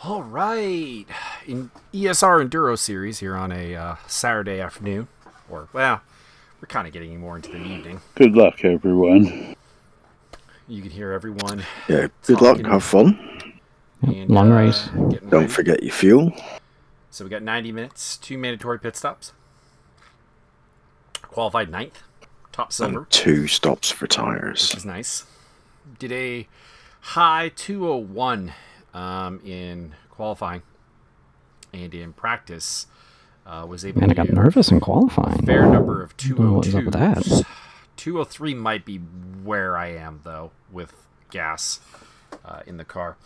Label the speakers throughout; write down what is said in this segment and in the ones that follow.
Speaker 1: All right, in ESR Enduro series here on a Saturday afternoon, or well, we're kind of getting more into the evening.
Speaker 2: Good luck, everyone.
Speaker 1: You can hear everyone.
Speaker 3: Yeah, good luck, have fun.
Speaker 1: And,
Speaker 4: long race.
Speaker 3: Don't forget your fuel.
Speaker 1: So we got 90 minutes, 2 mandatory pit stops. Qualified 9th, top silver.
Speaker 3: And 2 stops for tires.
Speaker 1: Which is nice. Did a high 201 in qualifying, and in practice was able
Speaker 4: Man,
Speaker 1: to
Speaker 4: I got nervous in qualifying.
Speaker 1: fair number of 202s.
Speaker 4: What was up with that?
Speaker 1: 203 might be where I am, though, with gas in the car.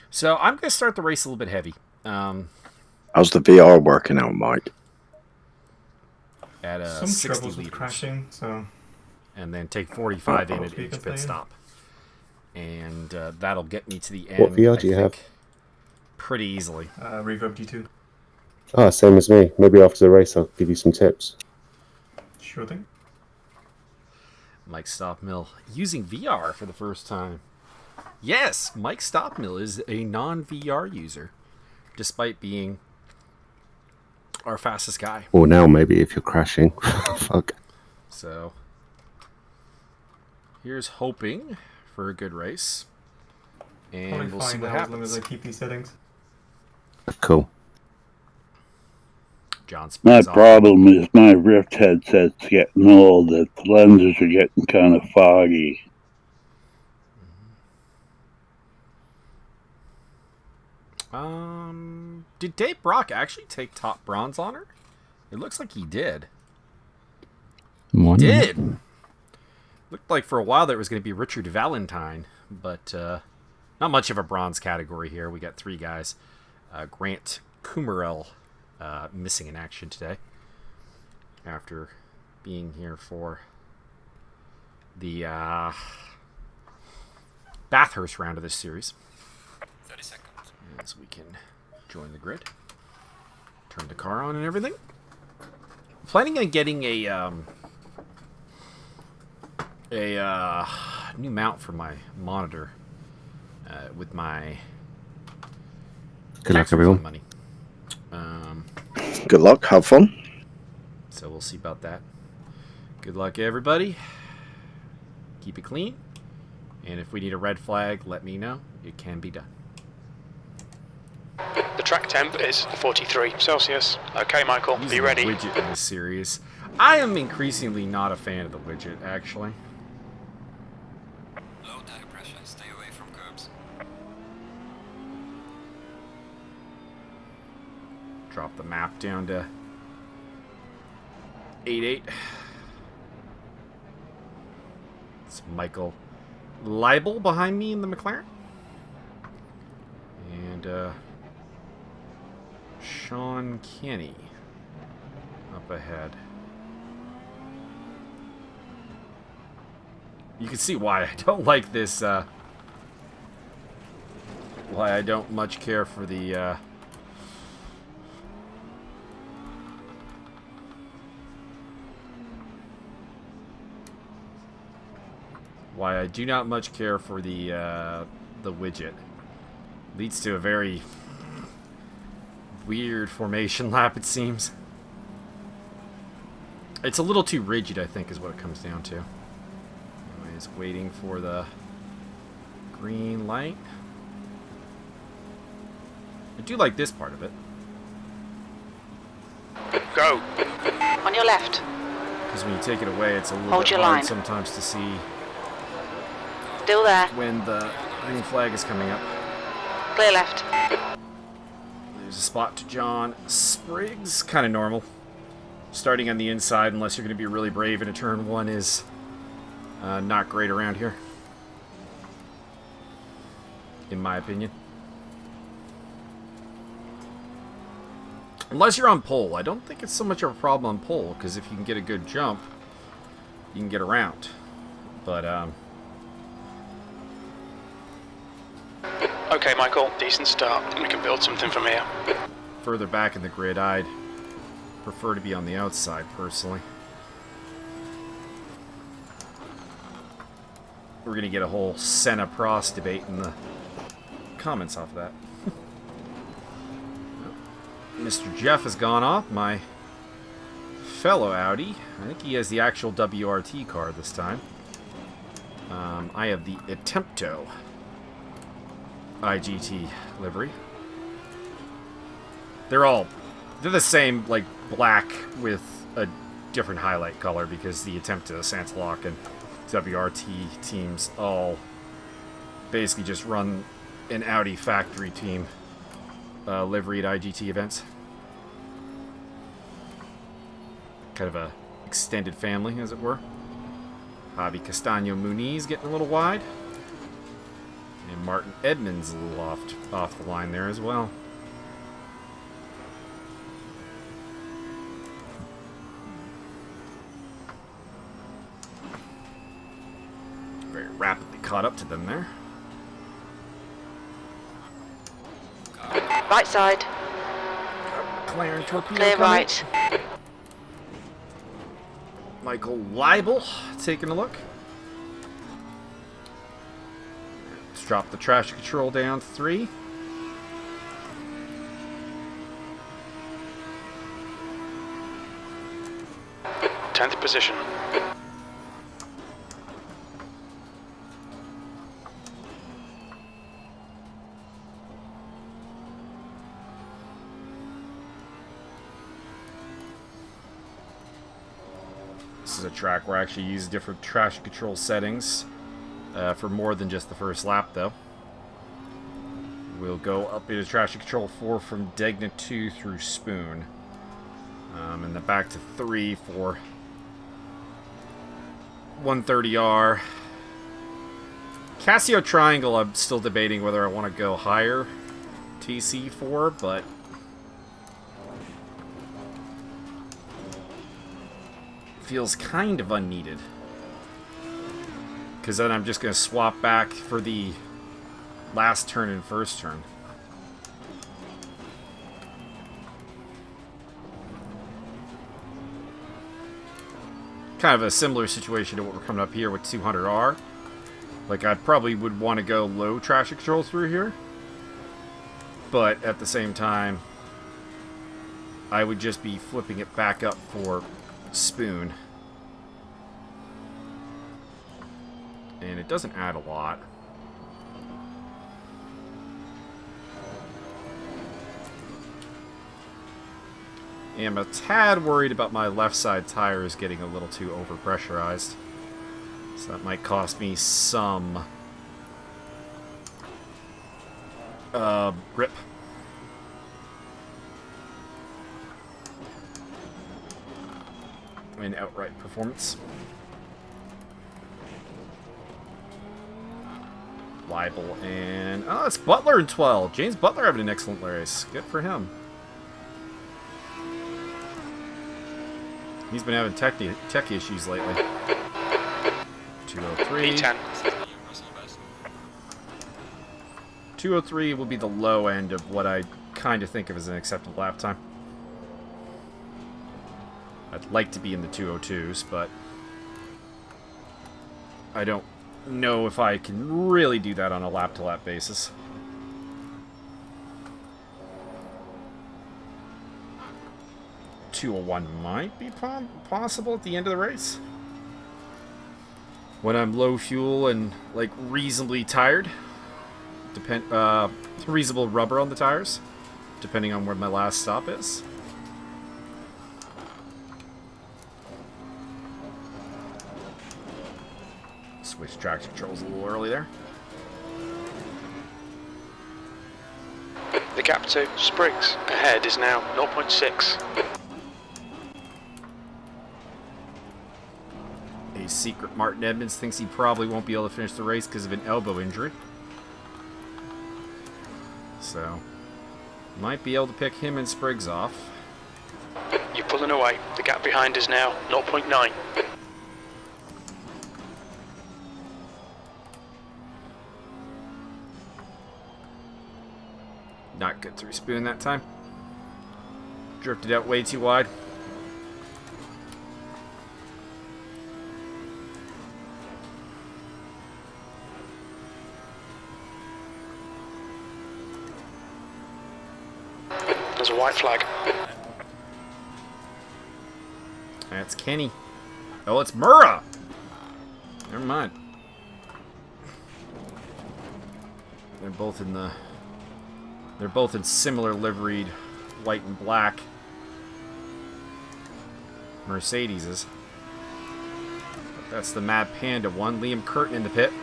Speaker 1: So I'm going to start the race a little bit heavy.
Speaker 3: How's the VR working out, Mike?
Speaker 1: At
Speaker 5: some
Speaker 1: 60
Speaker 5: troubles
Speaker 1: liters.
Speaker 5: with crashing, so...
Speaker 1: And then take 45 in at each pit stop. And that'll get me to the end.
Speaker 6: What VR do you have?
Speaker 1: Pretty easily.
Speaker 5: Reverb D2.
Speaker 6: Ah, same as me. Maybe after the race I'll give you some tips.
Speaker 5: Sure thing.
Speaker 1: Mike Stopmill using VR for the first time. Yes, Mike Stopmill is a non-VR user, despite being our fastest guy.
Speaker 6: Or now maybe if you're crashing. Fuck.
Speaker 1: So, here's hoping for a good race. And
Speaker 5: Probably
Speaker 1: we'll
Speaker 5: fine
Speaker 1: see what
Speaker 5: now as long
Speaker 1: happens.
Speaker 5: as I keep these settings.
Speaker 6: Cool.
Speaker 1: John
Speaker 2: My
Speaker 1: spins off.
Speaker 2: problem is my Rift headset's getting old. The lenses are getting kind of foggy.
Speaker 1: Did Dave Brock actually take top bronze honor? It looks like he did.
Speaker 4: One.
Speaker 1: Did. Looked like for a while there was going to be Richard Valentine, but not much of a bronze category here. We got 3 guys. Grant Kumarel missing in action today after being here for the Bathurst round of this series.
Speaker 7: 30 seconds.
Speaker 1: As we can join the grid. Turn the car on and everything. Planning on getting a new mount for my monitor with my
Speaker 6: Good luck, everyone.
Speaker 1: money.
Speaker 3: Good luck, have fun.
Speaker 1: So we'll see about that. Good luck, everybody. Keep it clean. And if we need a red flag, let me know. It can be done.
Speaker 7: The track temp is 43 Celsius. Okay, Michael,
Speaker 1: Using
Speaker 7: be ready.
Speaker 1: the widget in this series. I am increasingly not a fan of the widget, actually.
Speaker 7: Low tire pressure, stay away from curbs.
Speaker 1: Drop the map down to 8.8. It's Michael Leibel behind me in the McLaren. And Sean Kenny up ahead. You can see why I don't like this, why I don't much care for the, why I do not much care for the widget. Leads to a very weird formation lap, it seems. It's a little too rigid, I think, is what it comes down to. Anyways, waiting for the green light. I do like this part of it.
Speaker 7: Go.
Speaker 8: On your left.
Speaker 1: Because when you take it away, it's a little
Speaker 8: Hold
Speaker 1: bit
Speaker 8: your
Speaker 1: hard
Speaker 8: line.
Speaker 1: sometimes to see
Speaker 8: Still there.
Speaker 1: when the green flag is coming up.
Speaker 8: Clear left.
Speaker 1: There's a spot to John Spriggs. Kind of normal. Starting on the inside, unless you're going to be really brave in a turn 1, is not great around here. In my opinion. Unless you're on pole. I don't think it's so much of a problem on pole, because if you can get a good jump, you can get around. But,
Speaker 7: Okay, Michael, decent start. We can build something from here.
Speaker 1: further back in the grid, I'd prefer to be on the outside, personally. We're going to get a whole Senna Prost debate in the comments off of that. Mr. Jeff has gone off, my fellow Audi. I think he has the actual WRT car this time. I have the Attempto IGT livery. They're the same, like, black with a different highlight color because the Attempto, Santalock, and WRT teams all basically just run an Audi factory team livery at IGT events. Kind of a extended family, as it were. Javi Castaño Muniz getting a little wide. And Martin Edmonds a little off the line there as well. Very rapidly caught up to them there.
Speaker 8: Right side.
Speaker 1: McLaren torpedo
Speaker 8: Clear
Speaker 1: coming.
Speaker 8: right.
Speaker 1: Michael Leibel taking a look. Let's drop the traction control down to 3.
Speaker 7: Tenth position.
Speaker 1: This is a track where I actually use different traction control settings for more than just the first lap, though. We'll go up into traction control 4 from Degner 2 through Spoon. And then back to 3 for 130R. Casio Triangle, I'm still debating whether I want to go higher TC for, but feels kind of unneeded. Because then I'm just going to swap back for the last turn and first turn. Kind of a similar situation to what we're coming up here with 200R. Like, I probably would want to go low traction control through here. But at the same time, I would just be flipping it back up for Spoon. And it doesn't add a lot. I'm a tad worried about my left side tires getting a little too overpressurized. So that might cost me some grip. And outright performance. Leibel and... oh, it's Butler in 12. James Butler having an excellent race. Good for him. He's been having tech issues lately. 203.
Speaker 7: E10.
Speaker 1: 203 will be the low end of what I kind of think of as an acceptable lap time. I'd like to be in the 202s, but I don't know if I can really do that on a lap-to-lap basis. .201 might be possible at the end of the race. When I'm low fuel and, like, reasonably tired. Reasonable rubber on the tires, depending on where my last stop is. Switch traction controls a little early there.
Speaker 7: The gap to Spriggs ahead is now 0.6.
Speaker 1: A secret Martin Edmonds thinks he probably won't be able to finish the race because of an elbow injury. So, might be able to pick him and Spriggs off.
Speaker 7: You're pulling away. The gap behind is now 0.9.
Speaker 1: Not good through Spoon that time. Drifted out way too wide.
Speaker 7: There's a white flag.
Speaker 1: That's Kenny. Oh, it's Murrah! Never mind. They're both in similar liveried white and black Mercedeses. But that's the Mad Panda one. Liam Curtin in the pit.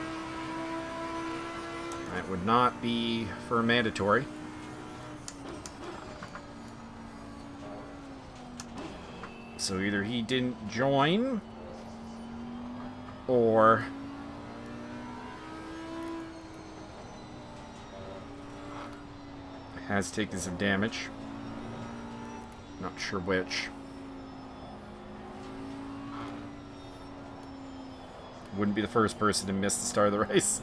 Speaker 1: That would not be for a mandatory. So either he didn't join, or has taken some damage. Not sure which. Wouldn't be the first person to miss the start of the race.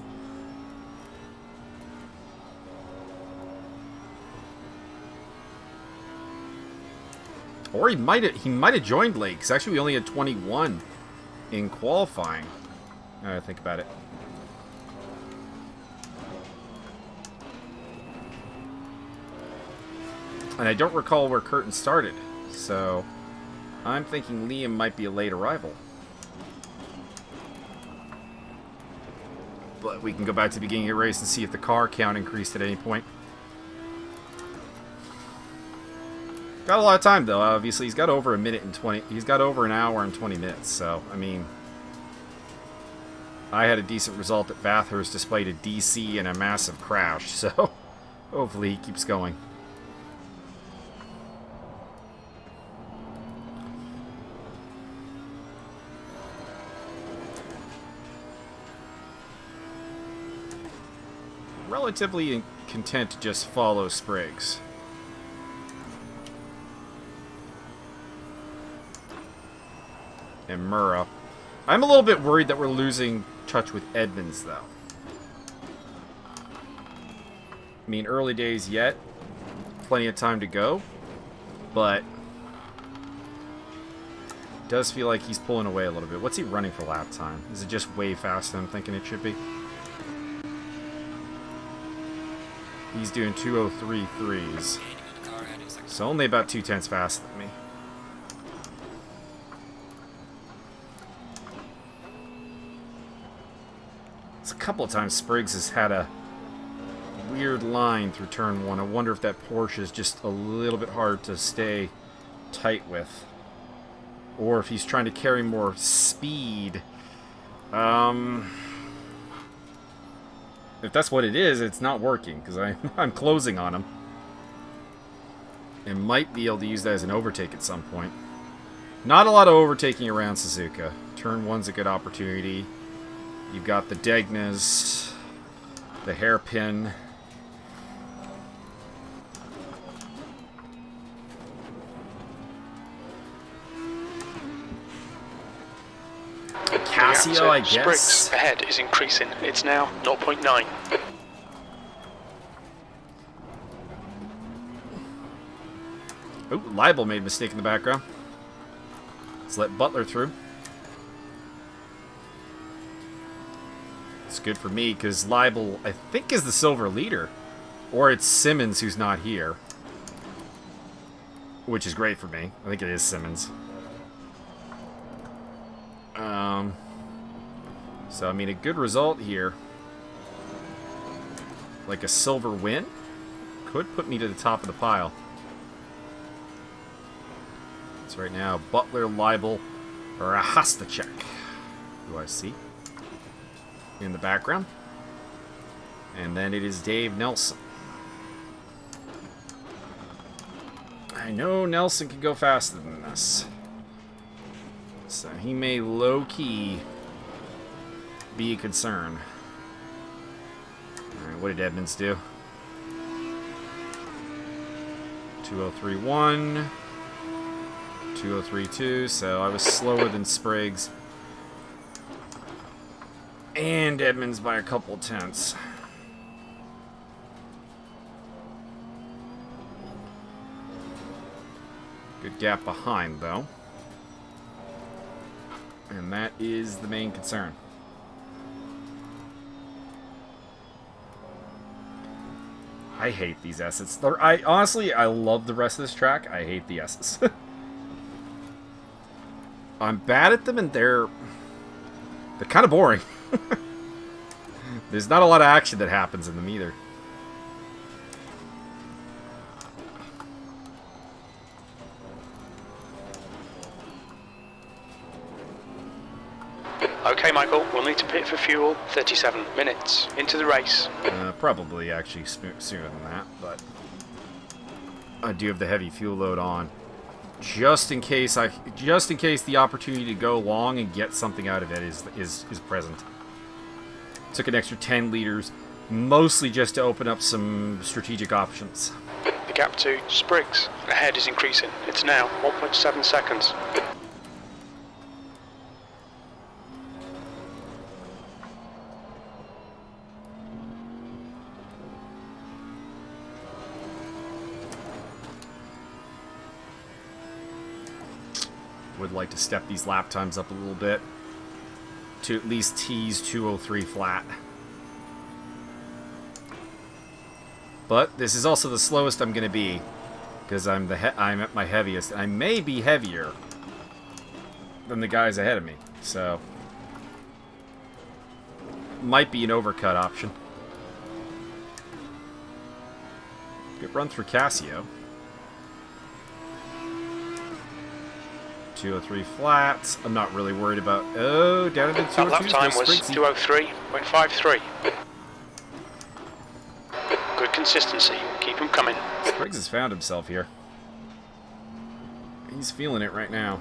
Speaker 1: Or he might have joined late, because actually we only had 21 in qualifying. Now that I think about it. And I don't recall where Curtin started, so I'm thinking Liam might be a late arrival. But we can go back to the beginning of the race and see if the car count increased at any point. Got a lot of time though. Obviously, he's got over a minute and 20. He's got over an hour and 20 minutes. So I mean, I had a decent result at Bathurst despite a DC and a massive crash. So hopefully he keeps going. Relatively content to just follow Spriggs. And Murrah. I'm a little bit worried that we're losing touch with Edmonds, though. I mean, early days yet. Plenty of time to go. But it does feel like he's pulling away a little bit. What's he running for lap time? Is it just way faster than I'm thinking it should be? He's doing 2:03.3s. So only about 0.2 faster than me. It's a couple of times Spriggs has had a weird line through turn 1. I wonder if that Porsche is just a little bit hard to stay tight with. Or if he's trying to carry more speed. If that's what it is, it's not working, because I'm closing on him. And might be able to use that as an overtake at some point. Not a lot of overtaking around Suzuka. Turn 1's a good opportunity. You've got the Degners, the hairpin. Casio, I guess.
Speaker 7: Spriggs ahead is increasing. It's now 0.9.
Speaker 1: Oh, Leibel made a mistake in the background. Let's let Butler through. It's good for me, because Leibel, I think, is the silver leader. Or it's Simmons who's not here. Which is great for me. I think it is Simmons. So, I mean, a good result here. Like a silver win could put me to the top of the pile. So right now, Butler, Leibel, or a Hastacek, who I see in the background. And then it is Dave Nelson. I know Nelson can go faster than this. So he may low-key be a concern. Alright, what did Edmonds do? 2:03.1, 2:03.2, so I was slower than Spriggs. And Edmonds by a couple tenths. Good gap behind, though. And that is the main concern. I I hate these Esses. I honestly, I love the rest of this track. I hate the Esses. I'm bad at them, and they're kind of boring. There's not a lot of action that happens in them either.
Speaker 7: Okay, Michael, we'll need to pit for fuel. 37 minutes into the race.
Speaker 1: Probably actually sooner than that, but I do have the heavy fuel load on, just in case the opportunity to go long and get something out of it is present. Took an extra 10 liters, mostly just to open up some strategic options.
Speaker 7: The gap to Spriggs ahead is increasing. It's now 1.7 seconds.
Speaker 1: Would like to step these lap times up a little bit to at least tease 203 flat. But this is also the slowest I'm going to be, because I'm at my heaviest. I may be heavier than the guys ahead of me, so might be an overcut option. Good run through Casio. 203 flats. I'm not really worried about. Oh, down into 202.
Speaker 7: That lap time was 203.53. Good consistency. Keep him coming.
Speaker 1: Spriggs has found himself here. He's feeling it right now.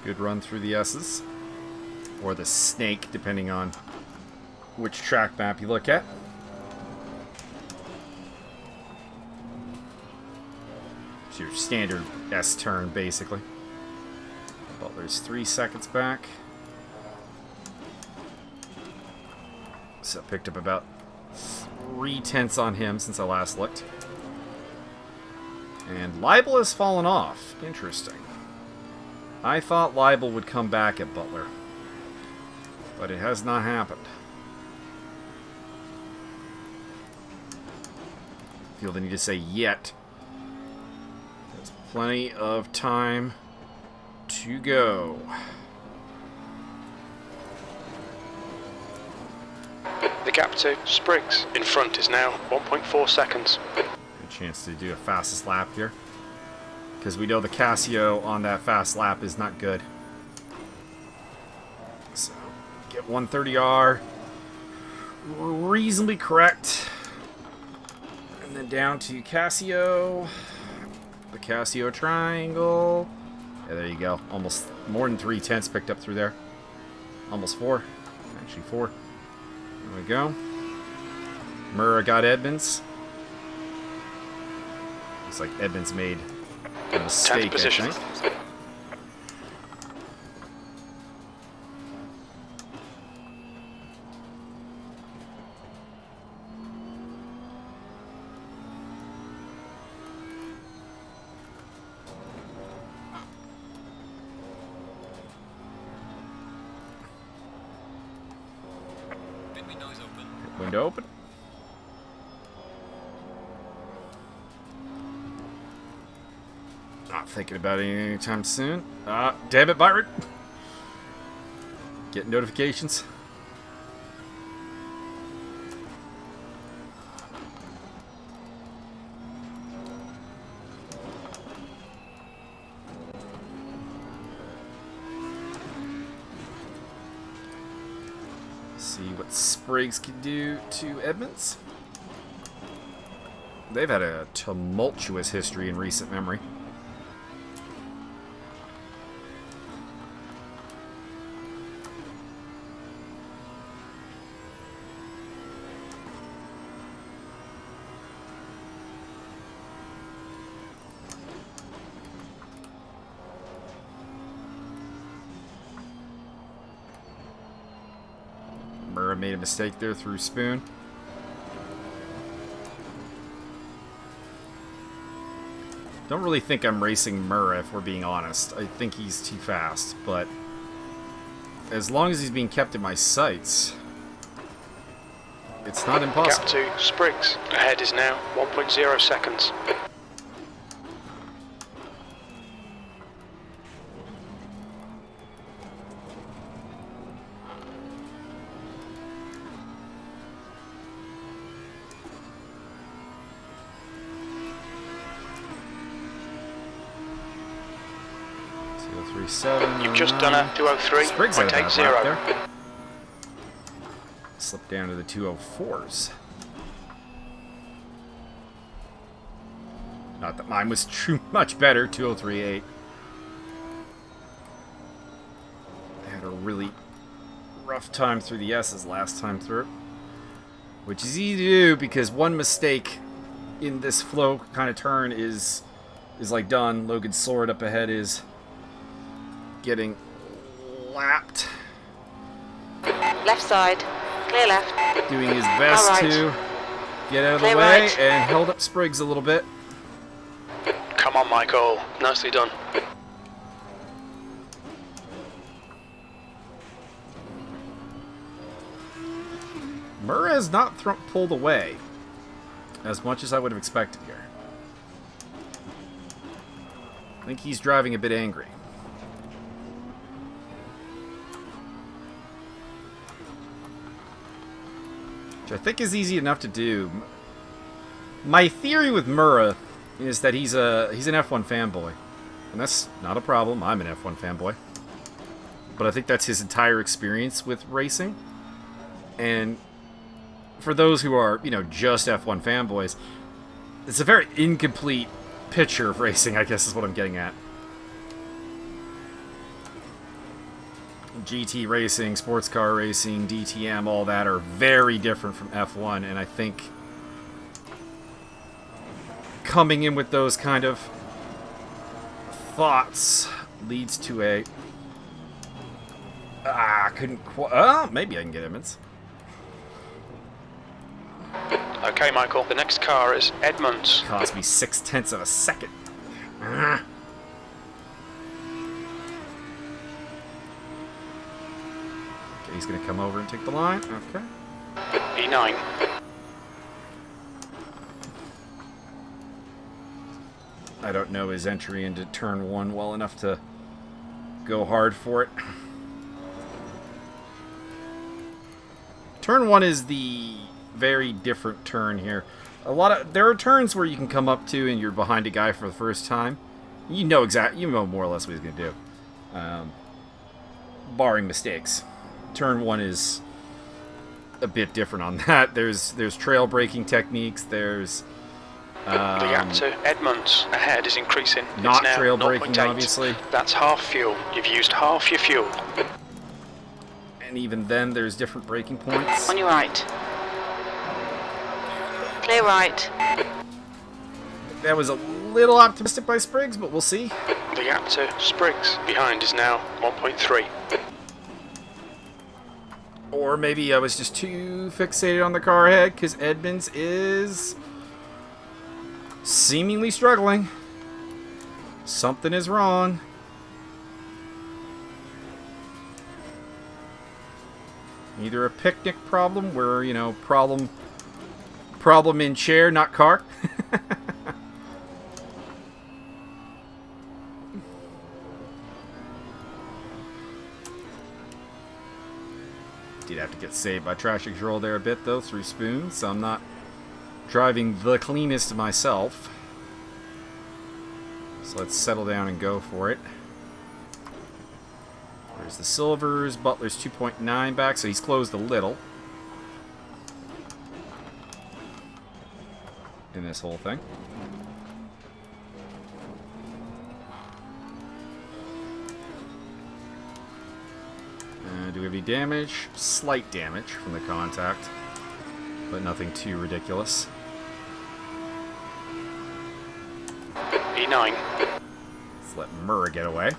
Speaker 1: Good run through the S's. Or the snake, depending on which track map you look at. It's your standard S turn, basically. Butler's 3 seconds back. So picked up about 3/10 on him since I last looked. And Libel has fallen off. Interesting. I thought Libel would come back at Butler, but it has not happened. Feel the need to say yet. There's plenty of time to go.
Speaker 7: The gap to Spriggs in front is now 1.4 seconds.
Speaker 1: Good chance to do a fastest lap here, because we know the Casio on that fast lap is not good. So, get 130R, reasonably correct. And then down to Casio, the Casio triangle. Yeah, there you go. Almost more than 3/10 picked up through there. Almost 4. Actually 4. There we go. Murrah got Edmonds. Looks like Edmonds made a mistake, I think. Window open. Not thinking about it anytime soon. Damn it, Byron. Getting notifications. See what Spriggs can do to Edmonds. They've had a tumultuous history in recent memory. Murrah made a mistake there through Spoon. Don't really think I'm racing Murrah, if we're being honest. I think he's too fast, but as long as he's being kept in my sights, it's not impossible.
Speaker 7: Gap 2, Spriggs. Ahead is now 1.0 seconds. You've just done a 203.
Speaker 1: Spriggs out of that
Speaker 7: 0.
Speaker 1: lap there. Slip down to the 204s. Not that mine was too much better, 203.8. I had a really rough time through the S's last time through, which is easy to do because one mistake in this flow kind of turn is like done. Logan's Sword up ahead is getting lapped.
Speaker 8: Left side. Clear left.
Speaker 1: Doing his best
Speaker 8: All right.
Speaker 1: to get out of the
Speaker 8: Clear
Speaker 1: way
Speaker 8: right.
Speaker 1: and held up Spriggs a little bit.
Speaker 7: Come on, Michael. Nicely done.
Speaker 1: Murrah has not pulled away as much as I would have expected here. I think he's driving a bit angry. Which I think is easy enough to do. My theory with Murrah is that he's an F1 fanboy. And that's not a problem. I'm an F1 fanboy. But I think that's his entire experience with racing. And for those who are, you know, just F1 fanboys, it's a very incomplete picture of racing, I guess is what I'm getting at. GT racing, sports car racing, DTM, all that are very different from F1, and I think coming in with those kind of thoughts leads to a maybe I can get Edmonds.
Speaker 7: Okay, Michael. The next car is Edmonds.
Speaker 1: Cost me 0.6 of a second. Okay, he's gonna come over and take the line. Okay.
Speaker 7: E9.
Speaker 1: I don't know his entry into turn 1 well enough to go hard for it. Turn 1 is the very different turn here. There are turns where you can come up to and you're behind a guy for the first time. You know more or less what he's going to do. Barring mistakes. Turn 1 is a bit different on that. There's trail braking techniques, there's
Speaker 7: The gap to Edmonds ahead is increasing.
Speaker 1: not
Speaker 7: It's now
Speaker 1: trail braking
Speaker 7: 0.8.
Speaker 1: obviously.
Speaker 7: That's half fuel. You've used half your fuel.
Speaker 1: And even then there's different braking points.
Speaker 8: On your right. Clear right.
Speaker 1: That was a little optimistic by Spriggs, but we'll see.
Speaker 7: The gap to Spriggs behind is now 1.3.
Speaker 1: Or maybe I was just too fixated on the car ahead, because Edmonds is seemingly struggling. Something is wrong. Either a picnic problem, where, you know, problem in chair, not car. Did have to get saved by traction control there a bit, though, through Spoon, so I'm not driving the cleanest myself. So let's settle down and go for it. There's the Silvers. Butler's 2.9 back, so he's closed a little in this whole thing. Do we have any damage? Slight damage from the contact, but nothing too ridiculous.
Speaker 7: E9.
Speaker 1: Let's let Murrah get away.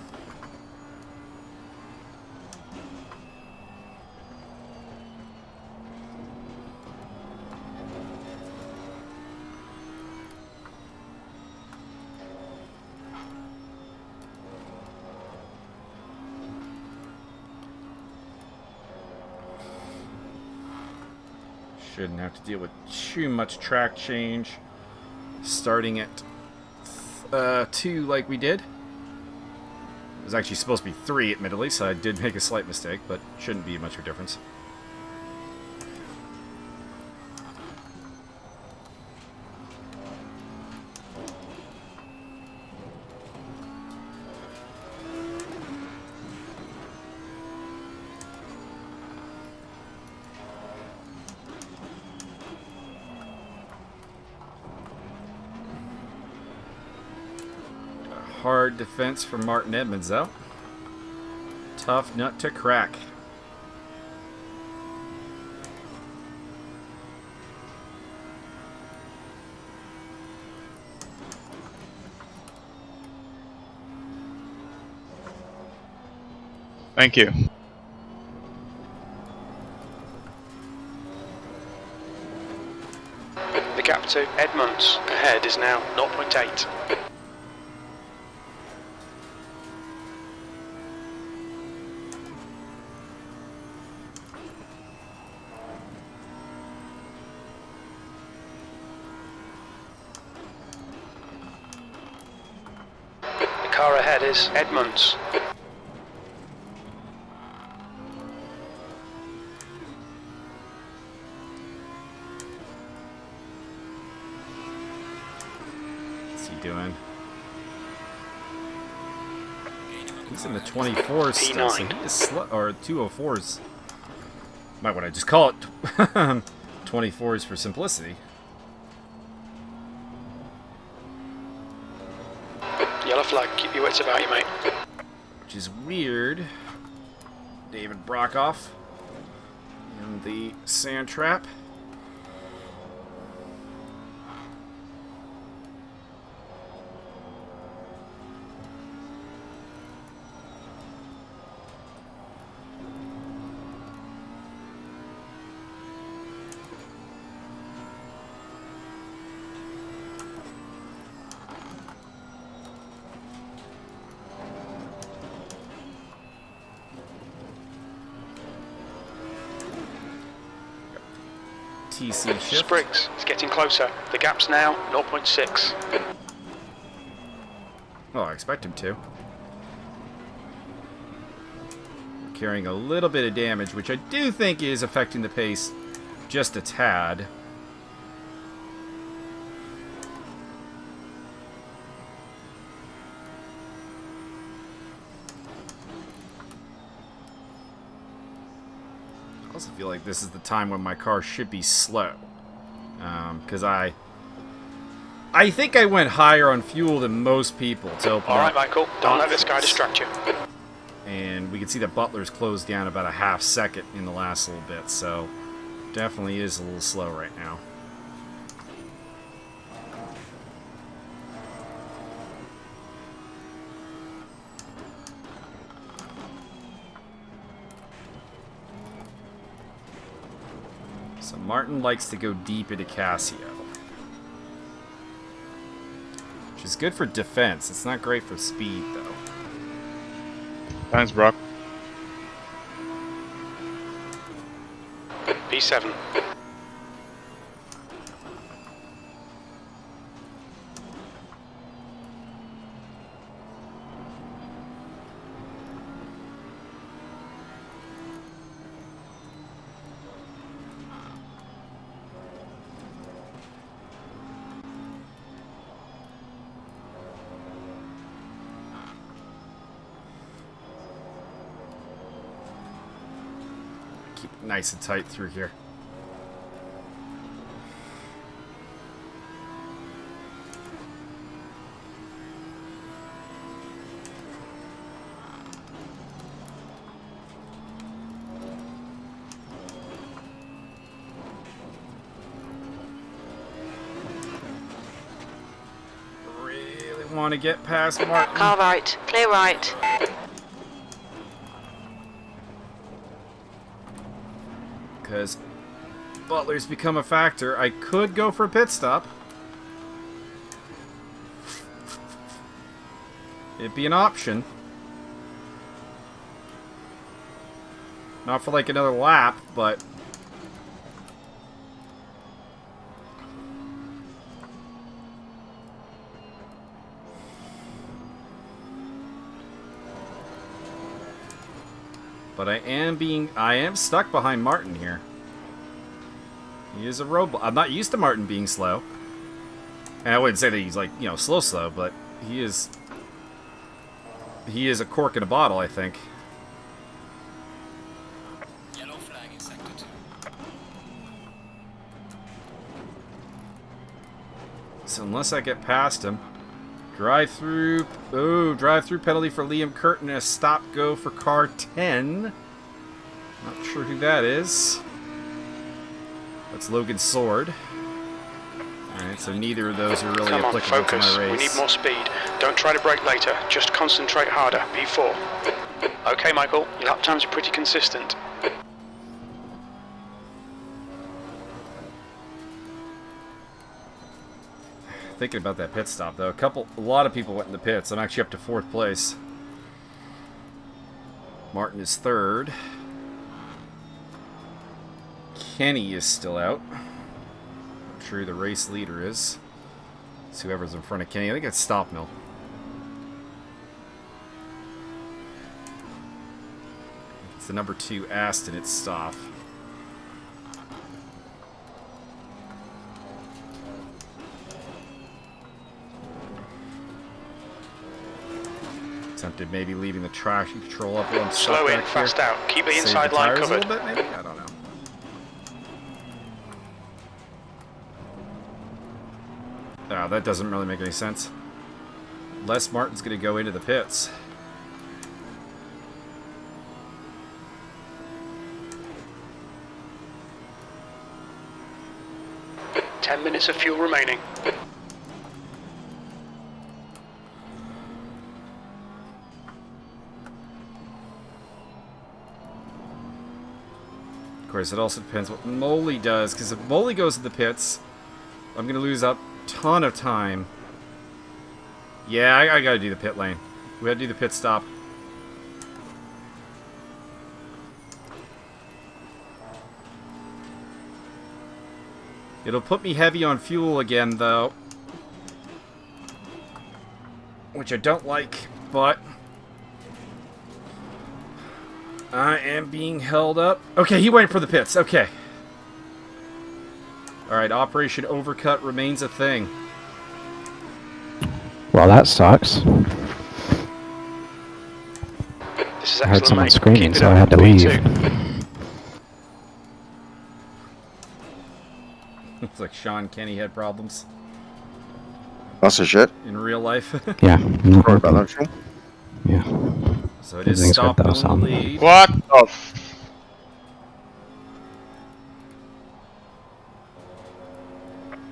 Speaker 1: Shouldn't have to deal with too much track change. Starting at 2 like we did. It was actually supposed to be 3, admittedly, so I did make a slight mistake, but shouldn't be much of a difference. Hard defense from Martin Edmonds, though. Tough nut to crack.
Speaker 9: Thank you.
Speaker 7: The gap to Edmonds ahead is now 0.8. The car ahead is Edmonds.
Speaker 1: What's he doing? He's in the 24s still, so he is slow, or 204s. Might want to just call it 24s for simplicity.
Speaker 7: Yellow flag, keep your wits about you, mate.
Speaker 1: Which is weird. David Brockoff in the sand trap. TC shift.
Speaker 7: Spriggs is getting closer. The gap's now 0.6.
Speaker 1: Oh, I expect him to. Carrying a little bit of damage, which I do think is affecting the pace just a tad. I also feel like this is the time when my car should be slow. Because I think I went higher on fuel than most people to open
Speaker 7: All right,
Speaker 1: up.
Speaker 7: Michael, don't let this guy distract you.
Speaker 1: And we can see that Butler's closed down about a half second in the last little bit, so definitely is a little slow right now. So Martin likes to go deep into Casio, which is good for defense. It's not great for speed, though.
Speaker 9: Thanks, Brock.
Speaker 7: P7.
Speaker 1: Keep it nice and tight through here. Really want to get past Martin.
Speaker 8: Car right, clear right.
Speaker 1: Because Butler's become a factor. I could go for a pit stop. It'd be an option. Not for like another lap, but But I am stuck behind Martin here. He is a robot. I'm not used to Martin being slow. And I wouldn't say that he's like, you know, slow, but he is a cork in a bottle, I think.
Speaker 9: Yellow flag in sector 2.
Speaker 1: So unless I get past him, drive-through penalty for Liam Curtin and a stop-go for car 10. Not sure who that is. That's Logan Sword. Alright, so neither of those are really
Speaker 7: Come on,
Speaker 1: applicable
Speaker 7: focus.
Speaker 1: to my race.
Speaker 7: We need more speed. Don't try to brake later. Just concentrate harder. P4. Okay, Michael. Your lap times are pretty consistent.
Speaker 1: Thinking about that pit stop though, a lot of people went in the pits. I'm actually up to 4th place. Martin is 3rd. Kenny is still out. I'm sure who the race leader is. It's whoever's in front of Kenny. I think it's Stopmill. It's the number 2 Aston. It's Stoff. Tempted maybe leaving the traction control up while I'm
Speaker 7: Slow in, fast out. Keep the inside line covered.
Speaker 1: A little bit, maybe? I don't know. Oh, that doesn't really make any sense. Les Martin's going to go into the pits.
Speaker 7: Ten minutes of fuel remaining.
Speaker 1: Of course, it also depends what Moley does, because if Moley goes to the pits, I'm going to lose a ton of time. Yeah, I got to do the pit lane. We got to do the pit stop. It'll put me heavy on fuel again, though. Which I don't like, but I am being held up. Okay, he went for the pits. Okay. Alright, Operation Overcut remains a thing.
Speaker 4: Well, that sucks.
Speaker 7: This is
Speaker 4: I heard
Speaker 7: excellent,
Speaker 4: someone
Speaker 7: mate.
Speaker 4: screaming,
Speaker 7: Keep it
Speaker 4: so I
Speaker 7: up.
Speaker 4: had to
Speaker 7: Me
Speaker 4: leave.
Speaker 7: too.
Speaker 1: Looks like Sean Kenny had problems
Speaker 3: That's a shit.
Speaker 1: in real life.
Speaker 4: Yeah.
Speaker 3: Sorry about that, Sean.
Speaker 4: Yeah.
Speaker 1: So it is
Speaker 4: Everything's good,
Speaker 1: Stop
Speaker 4: though,
Speaker 1: in the
Speaker 4: Sam.
Speaker 1: lead.
Speaker 6: What? Oh,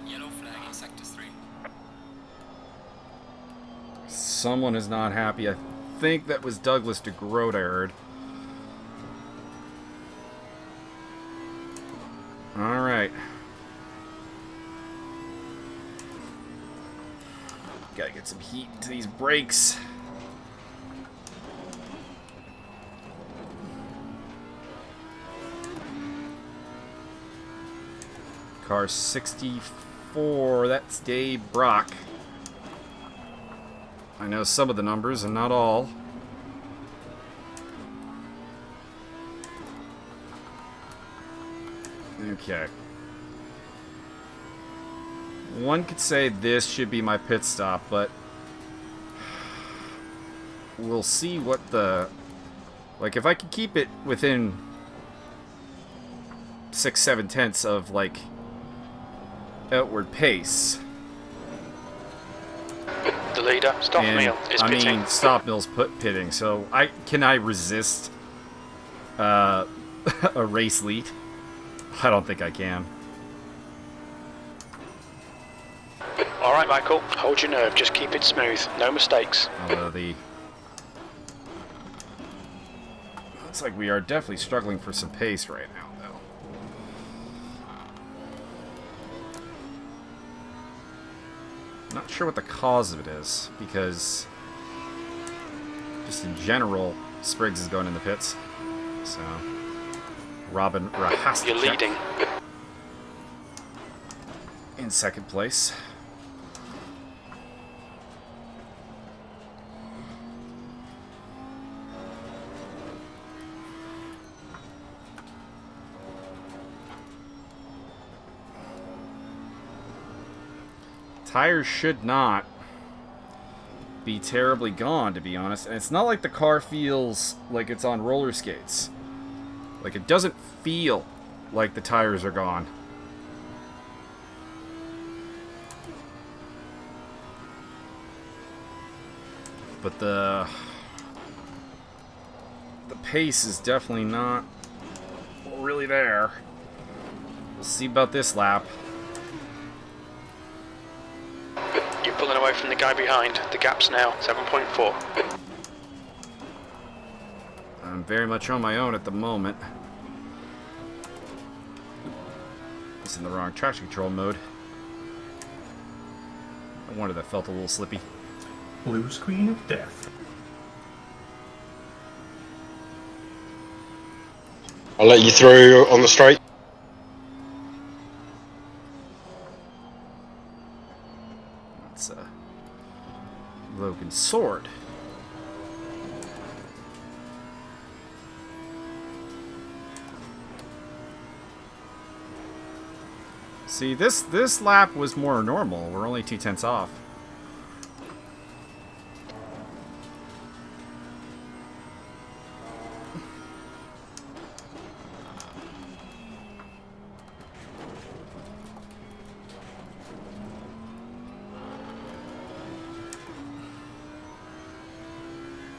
Speaker 9: Yellow flag in sector 3.
Speaker 1: Someone is not happy. I think that was Douglas DeGroat, I heard. Alright. Gotta get some heat into these brakes. Car 64, that's Dave Brock. I know some of the numbers and not all. Okay. One could say this should be my pit stop, but we'll see what the... Like, if I can keep it within 6-7 tenths of, like, outward pace.
Speaker 7: The leader, Stoffmeal, is
Speaker 1: I
Speaker 7: pitting.
Speaker 1: mean, Stopmill's pitting, so can I resist a race lead? I don't think I can.
Speaker 7: All right, Michael. Hold your nerve. Just keep it smooth. No mistakes.
Speaker 1: Although looks like we are definitely struggling for some pace right now, though. Not sure what the cause of it is, because just in general, Spriggs is going in the pits. So, Robin Rahasticek
Speaker 7: You're leading.
Speaker 1: in second place. Tires should not be terribly gone, to be honest. And it's not like the car feels like it's on roller skates. Like, it doesn't feel like the tires are gone. But the pace is definitely not really there. We'll see about this lap.
Speaker 7: You're pulling away from the guy behind. The gap's now 7.4.
Speaker 1: I'm very much on my own at the moment. It's in the wrong traction control mode. I wonder that felt a little slippy.
Speaker 5: Blue screen of death.
Speaker 10: I'll let you through on the straight.
Speaker 1: That's Logan's sword. See, this lap was more normal. We're only 2/10 off.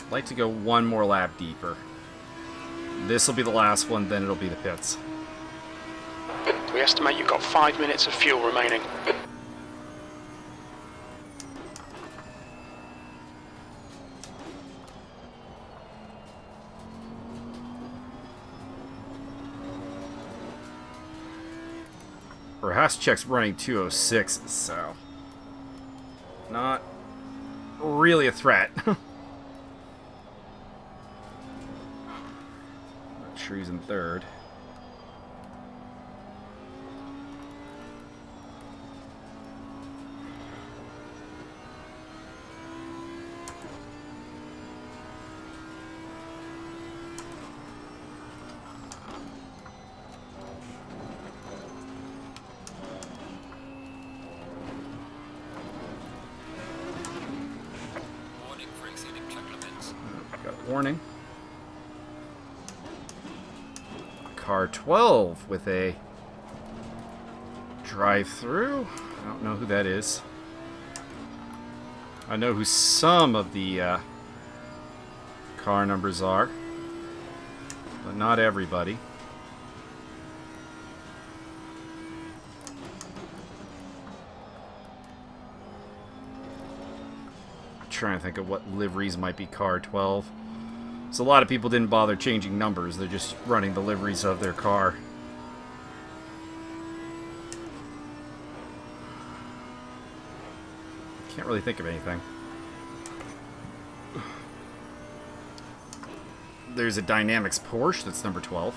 Speaker 1: I'd like to go one more lap deeper. This will be the last one, then it'll be the pits.
Speaker 7: We estimate you've got 5 minutes of fuel remaining.
Speaker 1: Check's running 206, so not really a threat. Not sure he's in third.
Speaker 9: Warning for exceeding track limits.
Speaker 1: Got a warning. Car 12 with a drive-through. I don't know who that is. I know who some of the car numbers are, but not everybody. Trying to think of what liveries might be car 12. So a lot of people didn't bother changing numbers. They're just running the liveries of their car. Can't really think of anything. There's a Dynamics Porsche that's number 12,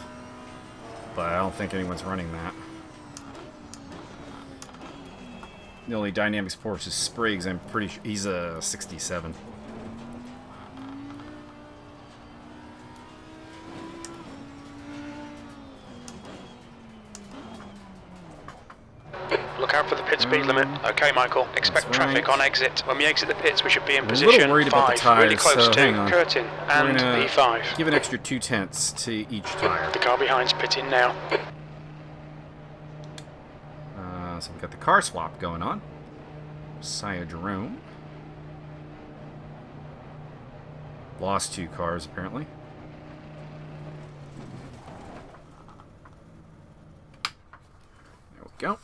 Speaker 1: but I don't think anyone's running that. The only Dynamics Porsche is Spriggs. I'm pretty sure he's a 67.
Speaker 7: Look out for the pit speed limit. Okay, Michael. Expect
Speaker 1: That's
Speaker 7: traffic
Speaker 1: right.
Speaker 7: on exit. When we exit the pits, we should be in
Speaker 1: I'm a little
Speaker 7: position
Speaker 1: worried about the
Speaker 7: 5,
Speaker 1: tires,
Speaker 7: really close
Speaker 1: so
Speaker 7: to
Speaker 1: hang on.
Speaker 7: Curtin and
Speaker 1: We're gonna
Speaker 7: E5.
Speaker 1: give an extra 2/10 to each tire.
Speaker 7: The car behind's pitting now.
Speaker 1: So we've got the car swap going on. Sia Jerome. Lost 2 cars, apparently. There we go.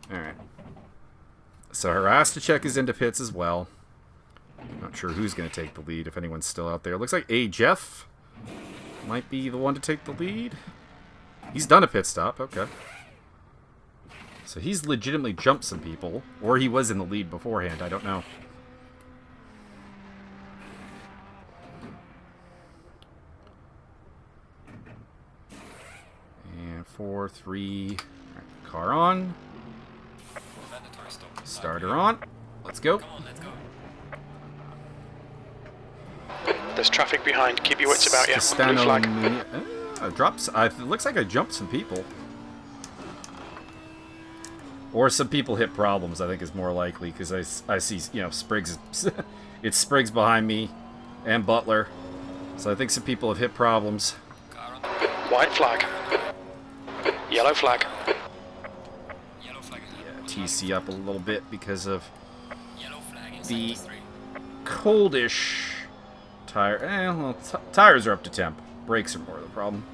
Speaker 1: Alright. So Harastachek is into pits as well. Not sure who's going to take the lead, if anyone's still out there. Looks like Jeff might be the one to take the lead. He's done a pit stop, okay. So he's legitimately jumped some people. Or he was in the lead beforehand, I don't know. And 4, 3... Right, car on.
Speaker 9: Mandatory stop.
Speaker 1: Starter on. Let's go.
Speaker 9: Come on, let's go.
Speaker 7: There's traffic behind. Keep your wits about you. Blue
Speaker 1: Castano
Speaker 7: flag.
Speaker 1: Drops. It looks like I jumped some people. Or some people hit problems, I think is more likely, because I see, you know, Spriggs. It's Spriggs behind me and Butler. So I think some people have hit problems.
Speaker 7: White flag. Yellow flag.
Speaker 9: Yellow flag.
Speaker 1: Yeah, TC up a little bit because of
Speaker 9: Yellow flag in
Speaker 1: the
Speaker 9: sector 3.
Speaker 1: coldish tire. Well, tires are up to temp. Brakes are more the problem.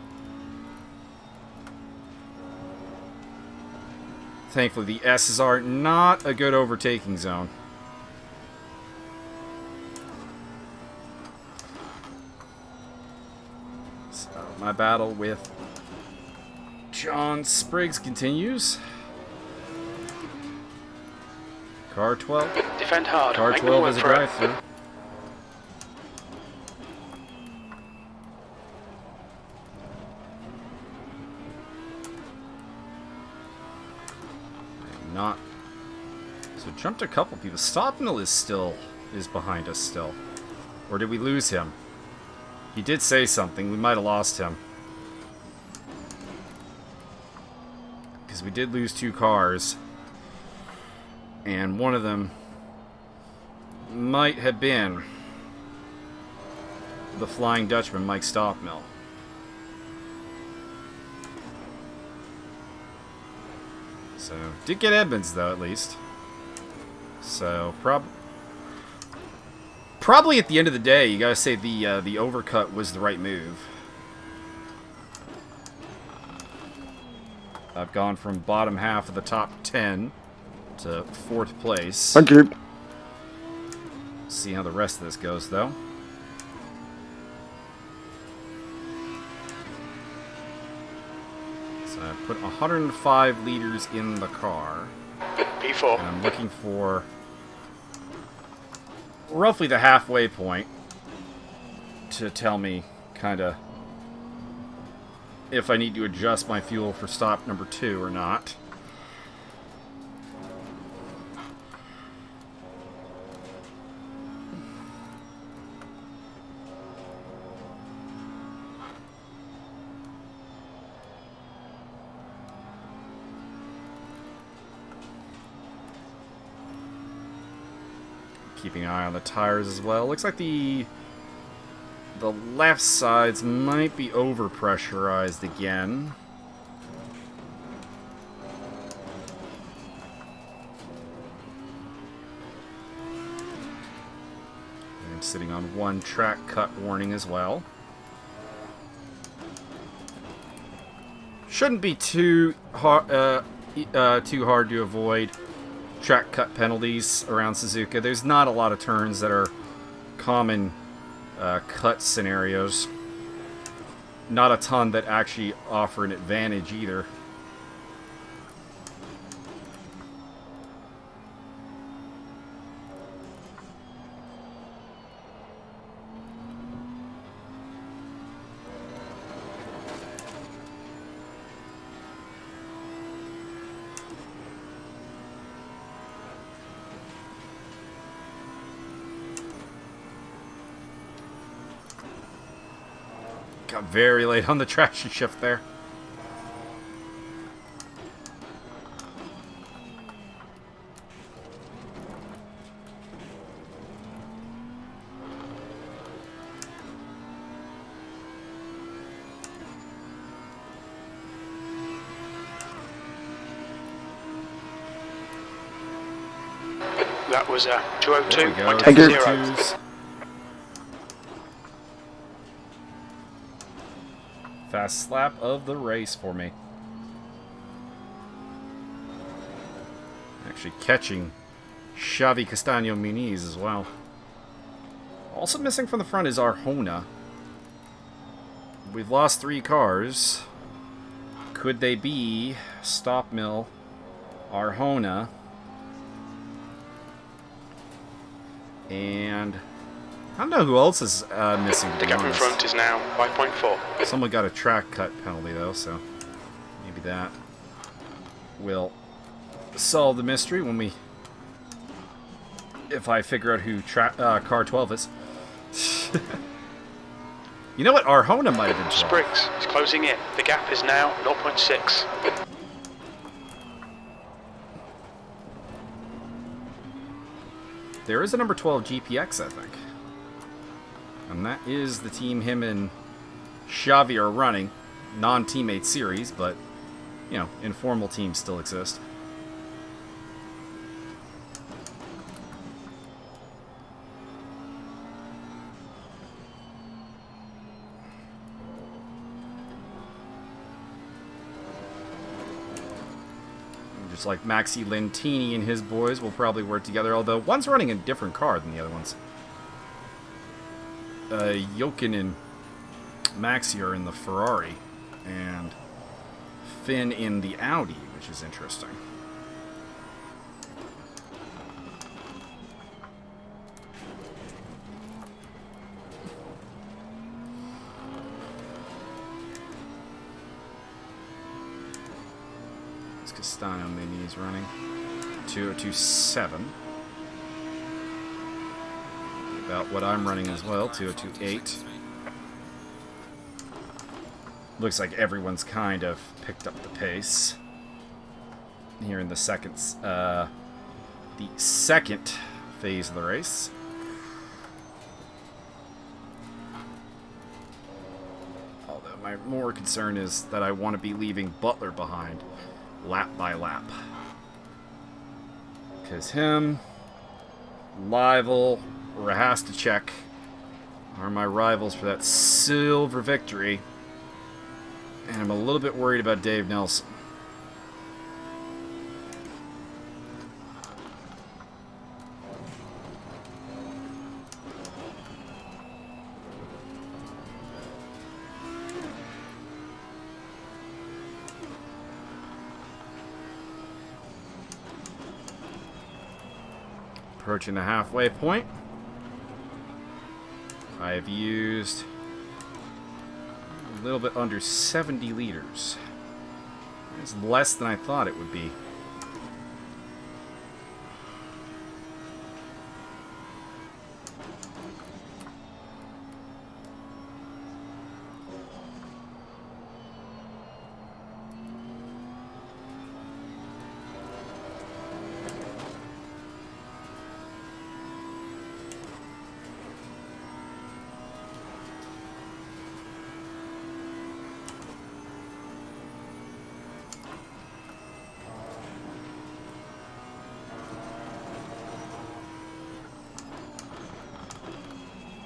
Speaker 1: Thankfully, the Esses are not a good overtaking zone. So my battle with John Spriggs continues. Car 12.
Speaker 7: Defend hard.
Speaker 1: Car
Speaker 7: Make them
Speaker 1: 12
Speaker 7: work
Speaker 1: is a
Speaker 7: for it.
Speaker 1: drive-through. Not. So jumped a couple people. Stopnell is behind us still. Or did we lose him? He did say something. We might have lost him. Because we did lose 2 cars. And one of them might have been the Flying Dutchman, Mike Stopmill. So, did get Edmonds, though, at least. So, probably at the end of the day, you gotta say the overcut was the right move. I've gone from bottom half of the top 10 to 4th place.
Speaker 3: Thank you.
Speaker 1: See how the rest of this goes, though. So I put 105 liters in the car.
Speaker 7: P4.
Speaker 1: And I'm looking for roughly the halfway point to tell me kind of if I need to adjust my fuel for stop number 2 or not. Keeping an eye on the tires as well. Looks like the left sides might be over-pressurized again. I'm sitting on 1 track cut warning as well. Shouldn't be too hard to avoid track cut penalties around Suzuka. There's not a lot of turns that are common cut scenarios. Not a ton that actually offer an advantage either. Got very late on the traction shift there.
Speaker 7: That was a
Speaker 1: There we go.
Speaker 7: 202.0.
Speaker 1: 202s. Fast slap of the race for me. Actually catching Xavi Castaño Muniz as well. Also missing from the front is Arjona. We've lost 3 cars. Could they be Stopmill, Arjona, and I don't know who else is missing, to
Speaker 7: The
Speaker 1: be
Speaker 7: gap in
Speaker 1: honest.
Speaker 7: front is now 5.4.
Speaker 1: Someone got a track cut penalty, though, so maybe that will solve the mystery when we... if I figure out who car 12 is. You know what? Arjona might have been 12.
Speaker 7: Spriggs is closing in. The gap is now 0.6.
Speaker 1: there is a number 12 GPX, I think. And that is the team him and Xavi are running. Non-teammate series, but, you know, informal teams still exist. Just like Maxi Lentini and his boys will probably work together, although one's running a different car than the other ones. Jochen and Maxi are in the Ferrari, and Finn in the Audi, which is interesting. Castano maybe he's running 2027. About what I'm running as well, 2028. Looks like everyone's kind of picked up the pace here in the second phase of the race. Although my more concern is that I want to be leaving Butler behind lap by lap. Because him, Livel, Rahastacek are my rivals for that silver victory. And I'm a little bit worried about Dave Nelson. Approaching the halfway point. I've used a little bit under 70 liters. It's less than I thought it would be.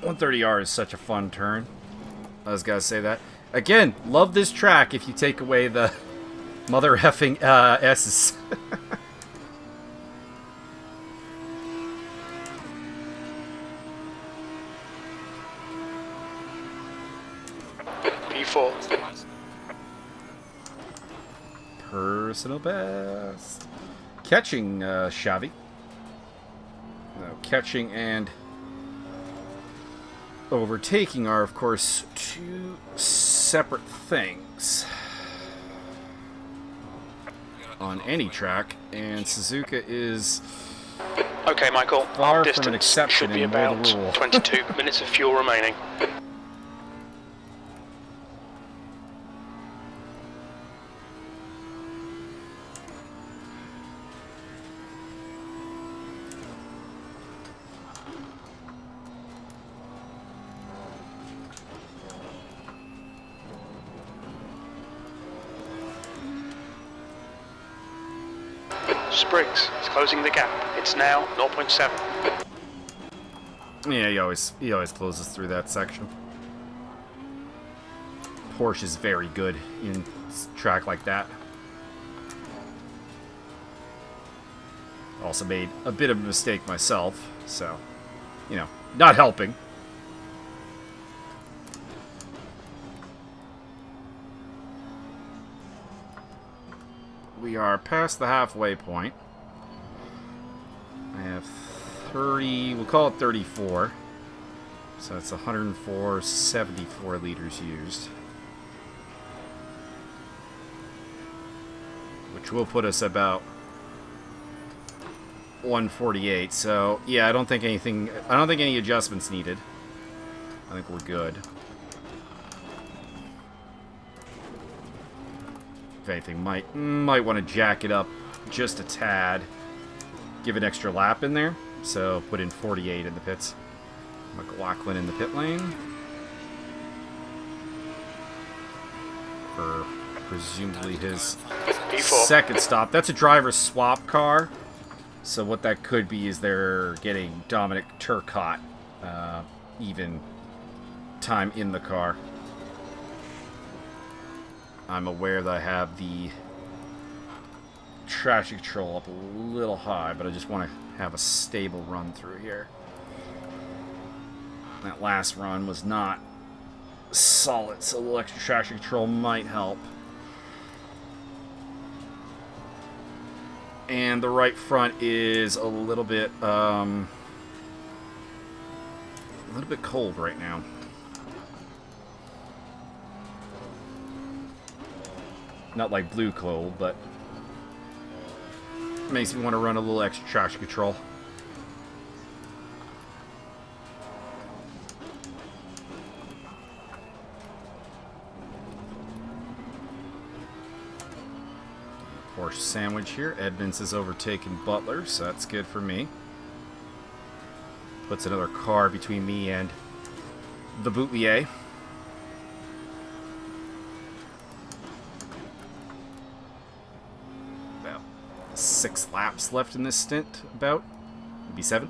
Speaker 1: .130R is such a fun turn. I was gonna say that. Again, love this track if you take away the mother effing Esses.
Speaker 7: P4.
Speaker 1: Personal best. Catching Xavi. No, catching and overtaking are, of course, two separate things on any track, and Suzuka is
Speaker 7: Okay, Michael.
Speaker 1: far
Speaker 7: Our
Speaker 1: from an
Speaker 7: distance
Speaker 1: exception
Speaker 7: should be
Speaker 1: in more
Speaker 7: about
Speaker 1: the rule.
Speaker 7: 22 minutes of fuel remaining. Spriggs is closing the gap. It's now 0.7.
Speaker 1: Yeah, he always closes through that section. Porsche is very good in track like that. Also made a bit of a mistake myself, so, you know, not helping. We are past the halfway point. I have 30, we'll call it 34. So that's 104, 74 liters used. Which will put us about 148. So, yeah, I don't think any adjustments needed. I think we're good. If anything, might want to jack it up just a tad. Give an extra lap in there. So put in 48 in the pits. McLaughlin in the pit lane. For presumably his second stop. That's a driver's swap car. So what that could be is they're getting Dominic Turcotte even time in the car. I'm aware that I have the traction control up a little high, but I just want to have a stable run through here. That last run was not solid, so a little extra traction control might help. And the right front is a little bit cold right now. Not like blue cold, but makes me want to run a little extra traction control. Porsche sandwich here. Edmonds has overtaken Butler, so that's good for me. Puts another car between me and the Boutelier. About 6 laps left in this stint, about. Maybe 7.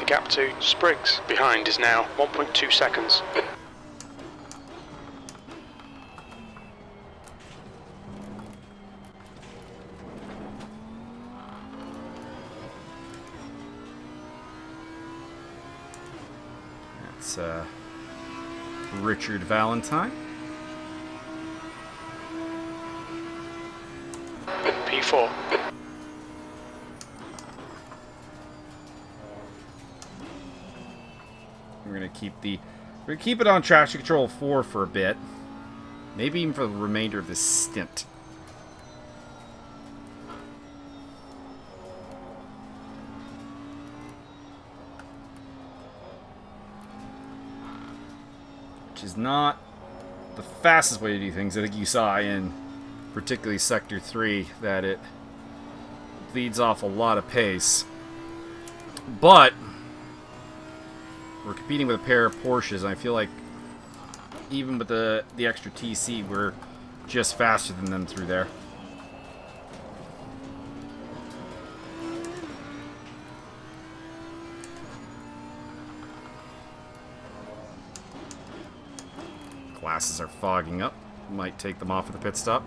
Speaker 7: Gap to Spriggs behind is now 1.2 seconds.
Speaker 1: That's Richard Valentine.
Speaker 7: P4.
Speaker 1: We're gonna keep it on traction control 4 for a bit. Maybe even for the remainder of this stint. Which is not the fastest way to do things. I think you saw in particularly Sector 3 that it bleeds off a lot of pace. But we're competing with a pair of Porsches, and I feel like even with the extra TC, we're just faster than them through there. Glasses are fogging up. Might take them off at the pit stop.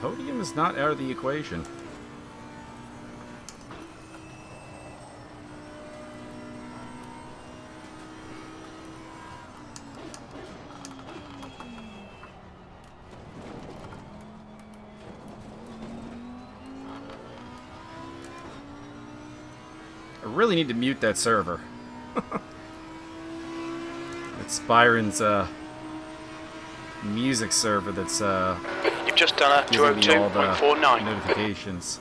Speaker 1: Podium is not out of the equation. I really need to mute that server. It's Byron's music server that's
Speaker 7: You've just done a
Speaker 1: giving me all the
Speaker 7: 202.49.
Speaker 1: notifications.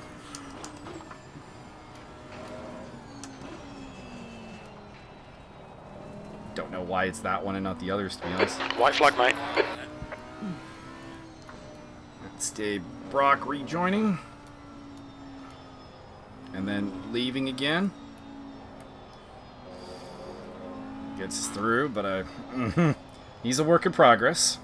Speaker 1: Don't know why it's that one and not the others, to be honest.
Speaker 7: White flag, mate.
Speaker 1: That's Dave Brock rejoining. And then leaving again. Gets us through, but he's a work in progress.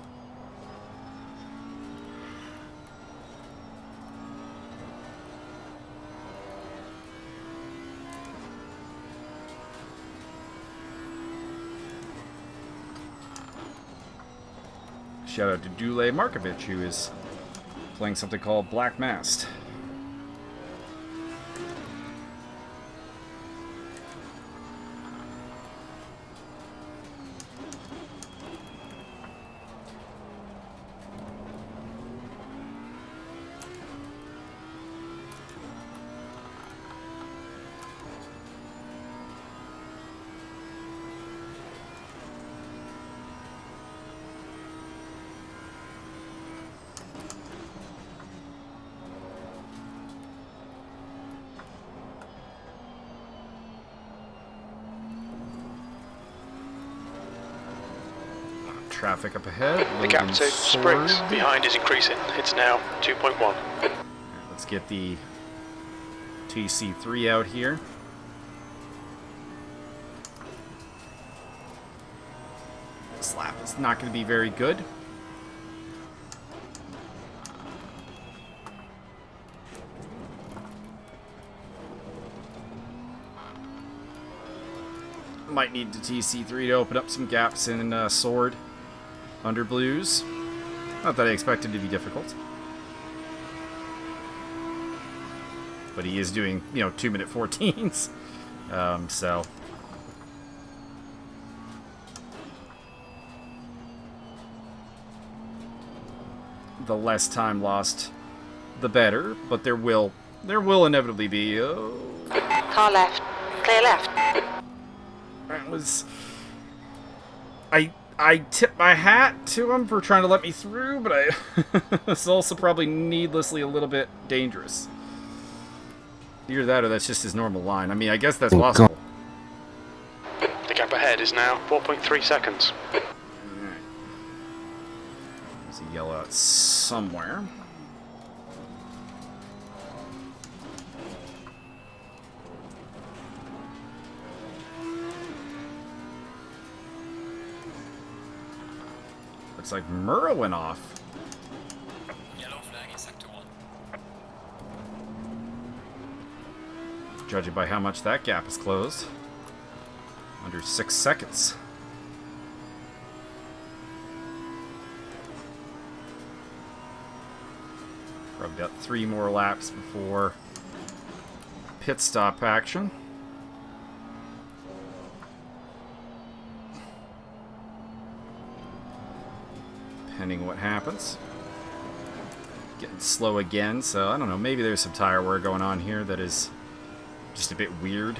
Speaker 1: Shout out to Dule Markovic, who is playing something called Black Mast. Traffic up ahead.
Speaker 7: The gap to
Speaker 1: Springs
Speaker 7: Springs behind is increasing. It's now 2.1.
Speaker 1: Let's get the TC3 out here. This lap is not going to be very good. Might need the TC3 to open up some gaps in Sword under Blues. Not that I expected it to be difficult. But he is doing, 2-minute 14s. So. The less time lost, the better. But there will inevitably be...
Speaker 8: Car left. Clear left.
Speaker 1: That was... I tip my hat to him for trying to let me through, but it's also probably needlessly a little bit dangerous. Either that or that's just his normal line. I mean, I guess that's possible.
Speaker 7: The gap ahead is now 4.3 seconds.
Speaker 1: Alright. There's a yellow out somewhere. Looks like Murrah went off.
Speaker 9: Yellow flag in sector 1.
Speaker 1: Judging by how much that gap is closed. Under 6 seconds. Probably got 3 more laps before pit stop action. Depending what happens. Getting slow again, so I don't know, maybe there's some tire wear going on here that is just a bit weird.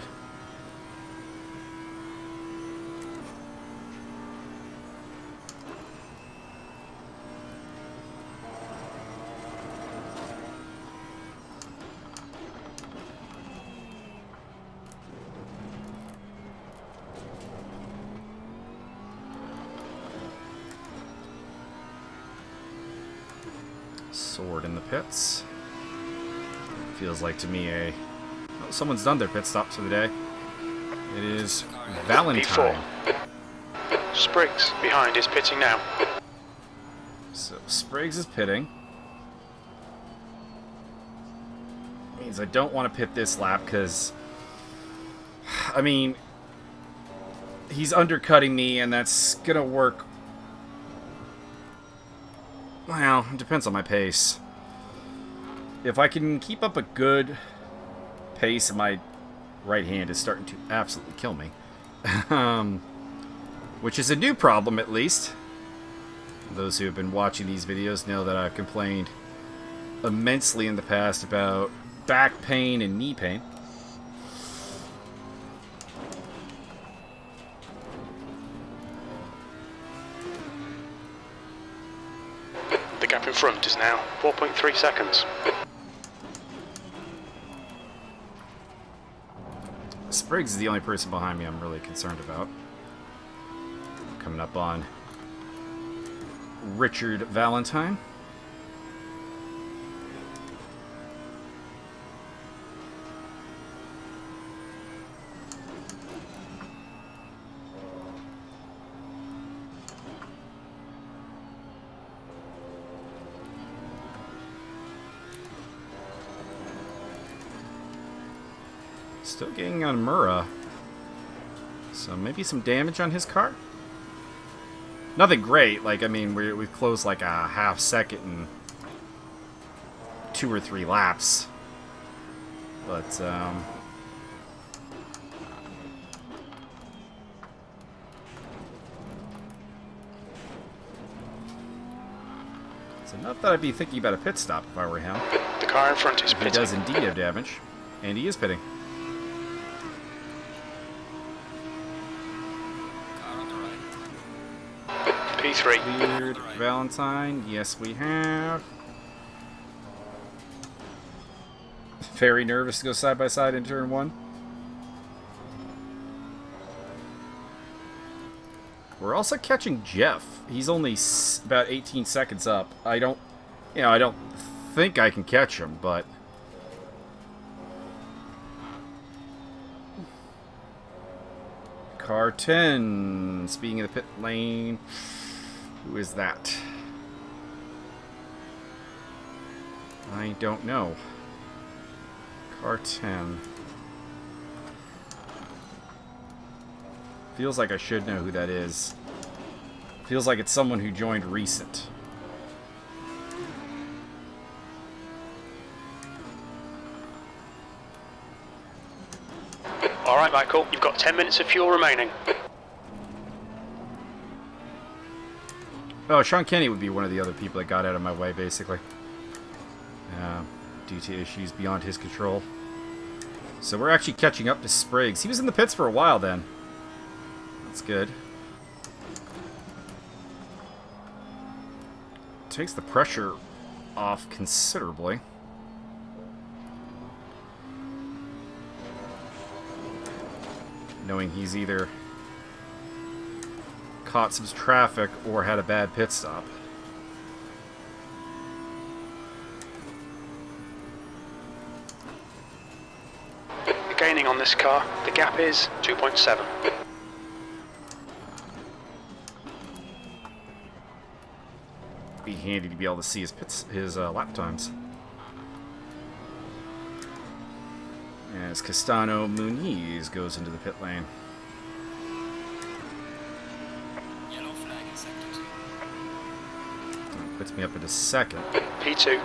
Speaker 1: Sword in the pits. Feels like to me oh, someone's done their pit stops for the day. It is Valentine.
Speaker 7: P4. Spriggs behind is pitting now.
Speaker 1: So Spriggs is pitting. Means I don't want to pit this lap because, I mean, he's undercutting me and that's gonna work. Well, it depends on my pace. If I can keep up a good pace and my right hand is starting to absolutely kill me. Which is a new problem, at least. Those who have been watching these videos know that I've complained immensely in the past about back pain and knee pain.
Speaker 7: The gap in front is now 4.3 seconds.
Speaker 1: Spriggs is the only person behind me I'm really concerned about. Coming up on Richard Valentine. Still getting on Murrah. So maybe some damage on his car? Nothing great. Like, I mean, we've closed like a half second and 2 or 3 laps. But, it's enough that I'd be thinking about a pit stop if I were him.
Speaker 7: The car in front is
Speaker 1: He
Speaker 7: pitting.
Speaker 1: does indeed have damage, and he is pitting.
Speaker 9: Car on the right.
Speaker 7: P3.
Speaker 1: Cleared Valentine. Yes, we have. Very nervous to go side by side in turn 1. We're also catching Jeff. He's only about 18 seconds up. I don't think I can catch him, but car 10, speaking of the pit lane, who is that? I don't know. Car 10. Feels like I should know who that is. Feels like it's someone who joined recent.
Speaker 7: Alright, Michael, you've got 10 minutes of fuel remaining.
Speaker 1: Oh, Sean Kenny would be one of the other people that got out of my way, basically. Due to issues beyond his control. So we're actually catching up to Spriggs. He was in the pits for a while then. That's good. Takes the pressure off considerably. Knowing he's either caught some traffic or had a bad pit stop.
Speaker 7: Gaining on this car, the gap is 2.7.
Speaker 1: Be handy to be able to see his lap times. As Castano Muniz goes into the pit lane.
Speaker 9: Yellow flag in sector 2.
Speaker 1: That puts me up into second.
Speaker 7: P2.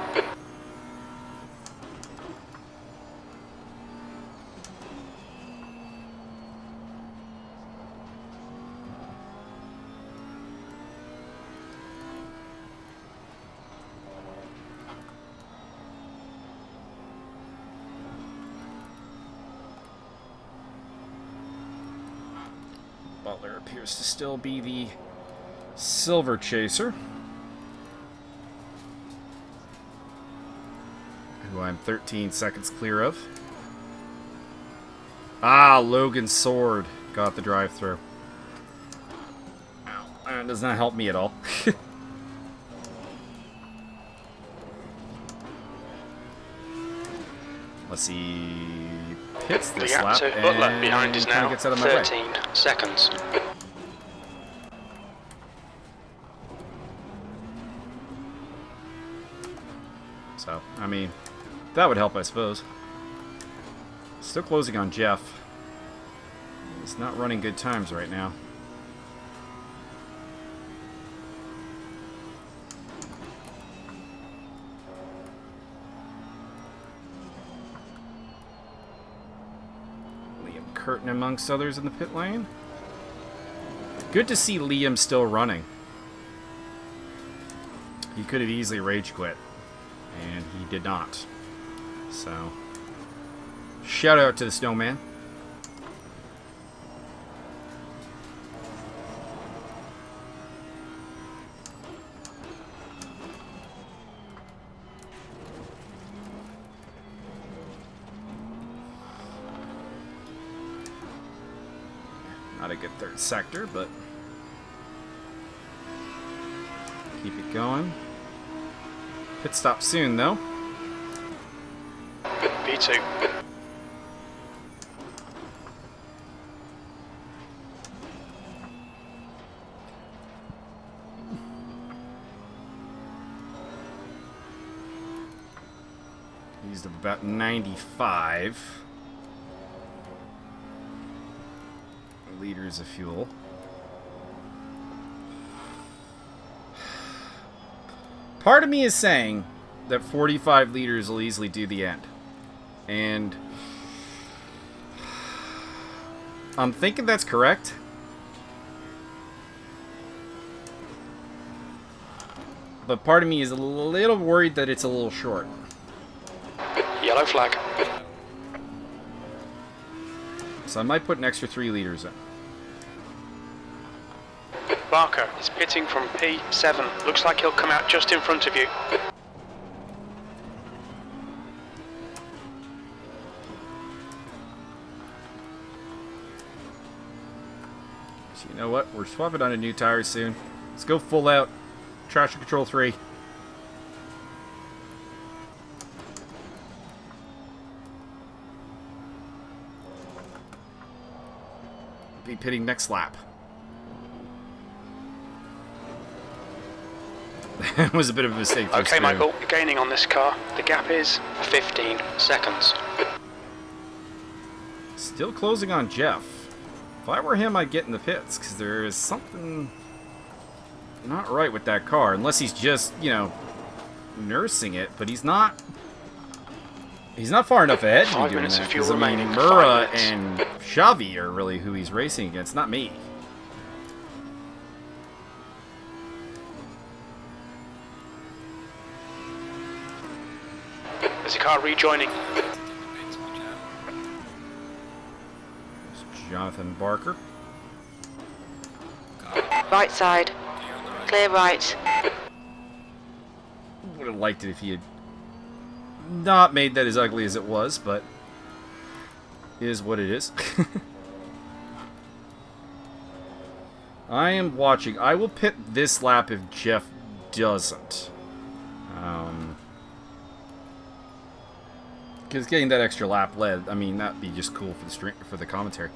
Speaker 1: Butler appears to still be the silver chaser, who I'm 13 seconds clear of. Ah, Logan Sword got the drive-through. Ow, that does not help me at all. Let's see. Hits
Speaker 7: The
Speaker 1: this
Speaker 7: gap
Speaker 1: lap
Speaker 7: to Butler
Speaker 1: and
Speaker 7: behind is
Speaker 1: kinda
Speaker 7: now
Speaker 1: gets out of my way.
Speaker 7: 13 seconds.
Speaker 1: So, I mean, that would help, I suppose. Still closing on Jeff. He's not running good times right now. Liam Curtin amongst others in the pit lane. Good to see Liam still running. He could have easily rage quit, and he did not. So, shout out to the snowman. Not a good third sector, but keep it going. Pit stop soon, though.
Speaker 7: P2.
Speaker 1: Used up about 95 liters of fuel. Part of me is saying that 45 liters will easily do the end. And I'm thinking that's correct. But part of me is a little worried that it's a little short.
Speaker 7: Yellow flag.
Speaker 1: So I might put an extra 3 liters in.
Speaker 7: Barker is pitting from P7. Looks like he'll come out just in front of you.
Speaker 1: So you know what? We're swapping onto new tires soon. Let's go full out. Traction control 3. Be pitting next lap. That was a bit of a mistake.
Speaker 7: Okay, Michael, you're gaining on this car. The gap is 15 seconds.
Speaker 1: Still closing on Jeff. If I were him, I'd get in the pits, because there is something not right with that car. Unless he's just, you know, nursing it, but he's not. He's not far enough ahead to be
Speaker 7: 5
Speaker 1: doing
Speaker 7: minutes
Speaker 1: that.
Speaker 7: of fuel
Speaker 1: 'Cause, I mean,
Speaker 7: remaining.
Speaker 1: Murrah
Speaker 7: 5 minutes.
Speaker 1: and Xavi are really who he's racing against, not me.
Speaker 7: There's a car rejoining.
Speaker 1: It's Jonathan Barker.
Speaker 8: Right side. Clear right.
Speaker 1: Would have liked it if he had not made that as ugly as it was, but is what it is. I am watching. I will pit this lap if Jeff doesn't. Because getting that extra lap led, I mean, that'd be just cool for the commentary.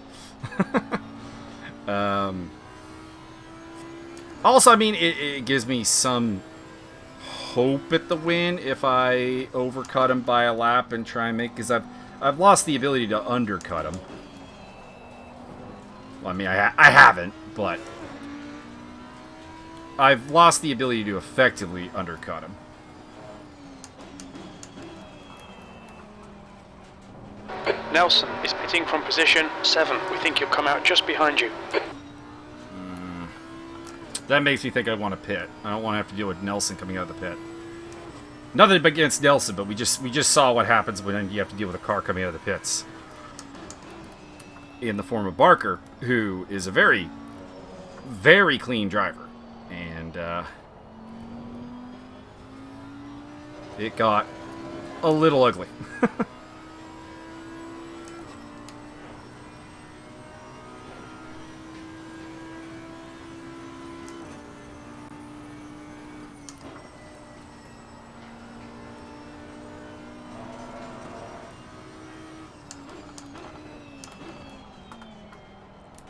Speaker 1: Also, I mean, it gives me some hope at the win if I overcut him by a lap and try and make, because I've lost the ability to undercut him. Well, I mean, I haven't, but I've lost the ability to effectively undercut him.
Speaker 7: Nelson is pitting from position 7. We think he'll come out just behind you.
Speaker 1: That makes me think I want to pit. I don't want to have to deal with Nelson coming out of the pit. Nothing against Nelson, but we just saw what happens when you have to deal with a car coming out of the pits. In the form of Barker, who is a very, very clean driver. And it got a little ugly.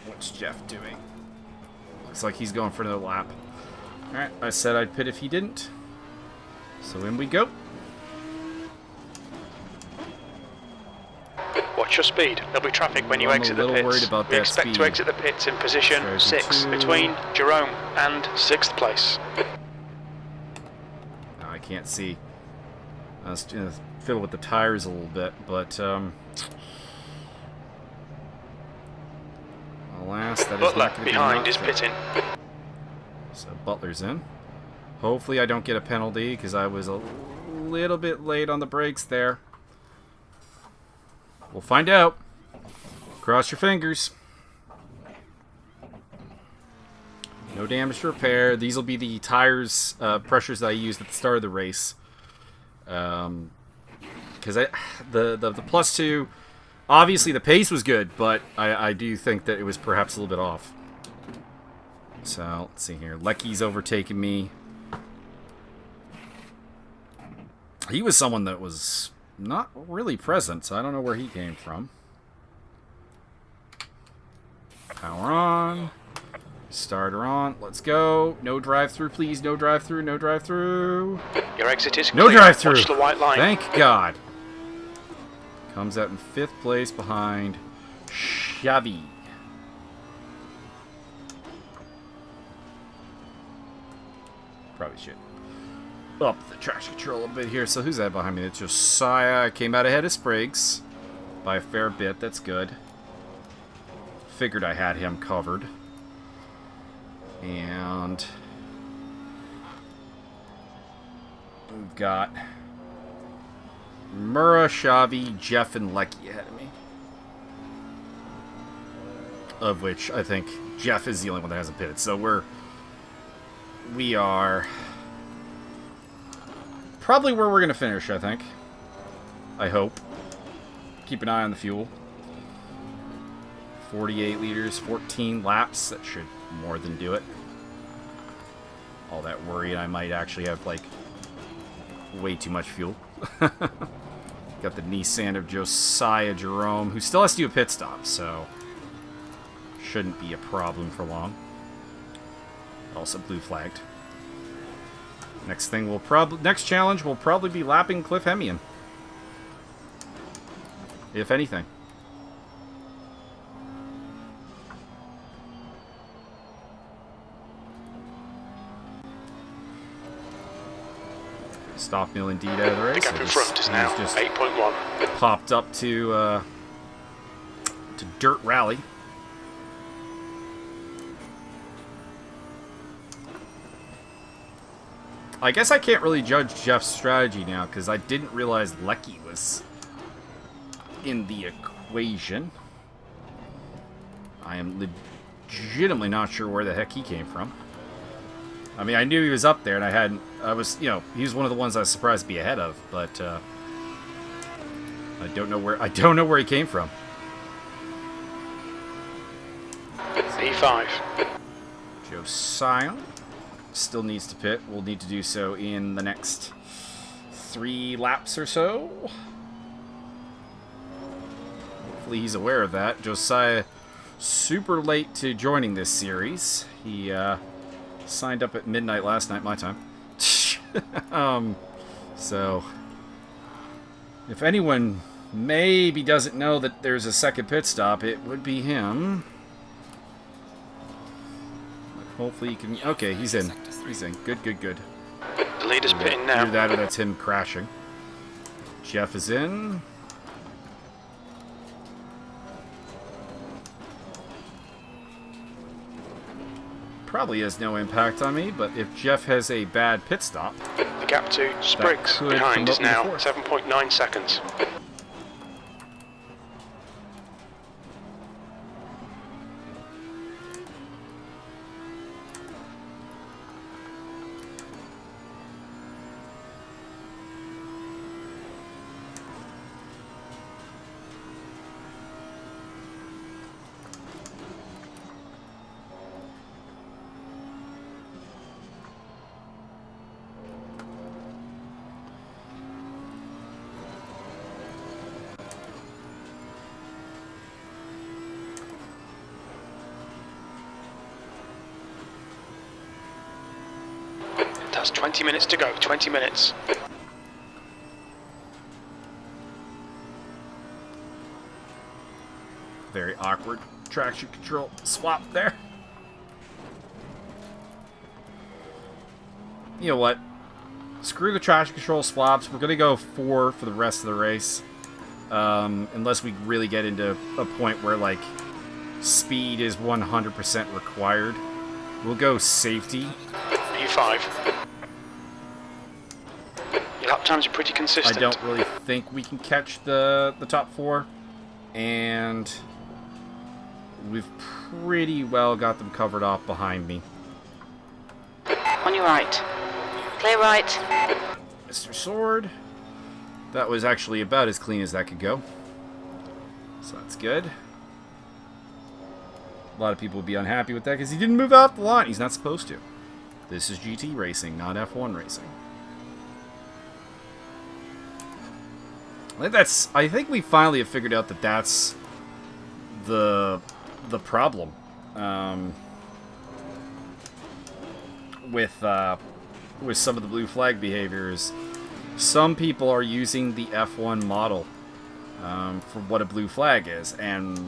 Speaker 1: What's Jeff doing? Looks like he's going for another lap. Alright, I said I'd pit if he didn't. So in we go.
Speaker 7: Watch your speed. There'll be traffic when you
Speaker 1: I'm
Speaker 7: exit
Speaker 1: a
Speaker 7: the
Speaker 1: little worried
Speaker 7: pits.
Speaker 1: about
Speaker 7: We
Speaker 1: that
Speaker 7: expect
Speaker 1: speed.
Speaker 7: to exit the pits in position
Speaker 1: Strategy
Speaker 7: 6,
Speaker 1: 2.
Speaker 7: between Jerome and 6th place.
Speaker 1: No, I can't see. I was going to fiddle with the tires a little bit, but alas, that is
Speaker 7: Butler
Speaker 1: not going to be
Speaker 7: behind
Speaker 1: enough
Speaker 7: is
Speaker 1: for-
Speaker 7: pitting.
Speaker 1: So Butler's in. Hopefully I don't get a penalty, because I was a little bit late on the brakes there. We'll find out. Cross your fingers. No damage to repair. These will be the tires pressures that I used at the start of the race. Because the +2, obviously the pace was good, but I do think that it was perhaps a little bit off. So let's see here. Lecky's overtaken me. He was someone that was not really present, so I don't know where he came from. Power on. Starter on. Let's go. No drive-through, please. No drive-through. No drive-through.
Speaker 7: Your exit is
Speaker 1: No
Speaker 7: clear.
Speaker 1: drive-through.
Speaker 7: Watch the white line.
Speaker 1: Thank God. Comes out in 5th place behind Xavi. Probably should. up the traction control a bit here. So who's that behind me? It's Josiah. Came out ahead of Spriggs by a fair bit. That's good. Figured I had him covered. And we've got Murrah, Shavi, Jeff, and Lecky ahead of me. Of which I think Jeff is the only one that hasn't pitted. So we are probably where we're going to finish, I think. I hope. Keep an eye on the fuel. 48 liters, 14 laps. That should more than do it. All that worry, I might actually have, like, way too much fuel. Got the Nissan of Josiah Jerome, who still has to do a pit stop, so shouldn't be a problem for long. Also blue flagged. Next challenge will probably be lapping Cliff Hemian. If anything. Stop Mill indeed out of the race.
Speaker 7: The gap in front is now 8.1.
Speaker 1: Popped up to Dirt Rally. I guess I can't really judge Jeff's strategy now because I didn't realize Lecky was in the equation. I am legitimately not sure where the heck he came from. I mean, I knew he was up there, and he was one of the ones I was surprised to be ahead of, but I don't know where he came from.
Speaker 7: E5.
Speaker 1: Josiah still needs to pit. We'll need to do so in the next 3 laps or so. Hopefully he's aware of that. Josiah, super late to joining this series. He signed up at midnight last night, my time. So if anyone maybe doesn't know that there's a second pit stop, it would be him. Hopefully he can... Okay, he's in. He's in. Good, good, good.
Speaker 7: The leader's pitting now.
Speaker 1: Either that or that's him crashing. Jeff is in. Probably has no impact on me, but if Jeff has a bad pit stop...
Speaker 7: The gap to Spriggs behind is now 7.9 seconds. That's 20 minutes to go, 20 minutes.
Speaker 1: Very awkward traction control swap there. You know what? Screw the traction control swaps. We're going to go 4 for the rest of the race. Unless we really get into a point where, like, speed is 100% required. We'll go safety.
Speaker 7: E5. Your lap times are pretty consistent.
Speaker 1: I don't really think we can catch the top 4. And we've pretty well got them covered off behind me.
Speaker 8: On your right. Clear right.
Speaker 1: Mr. Sword. That was actually about as clean as that could go. So that's good. A lot of people would be unhappy with that because he didn't move out the line. He's not supposed to. This is GT racing, not F1 racing. I think we finally have figured out that that's the problem with some of the blue flag behaviors. Some people are using the F1 model for what a blue flag is, and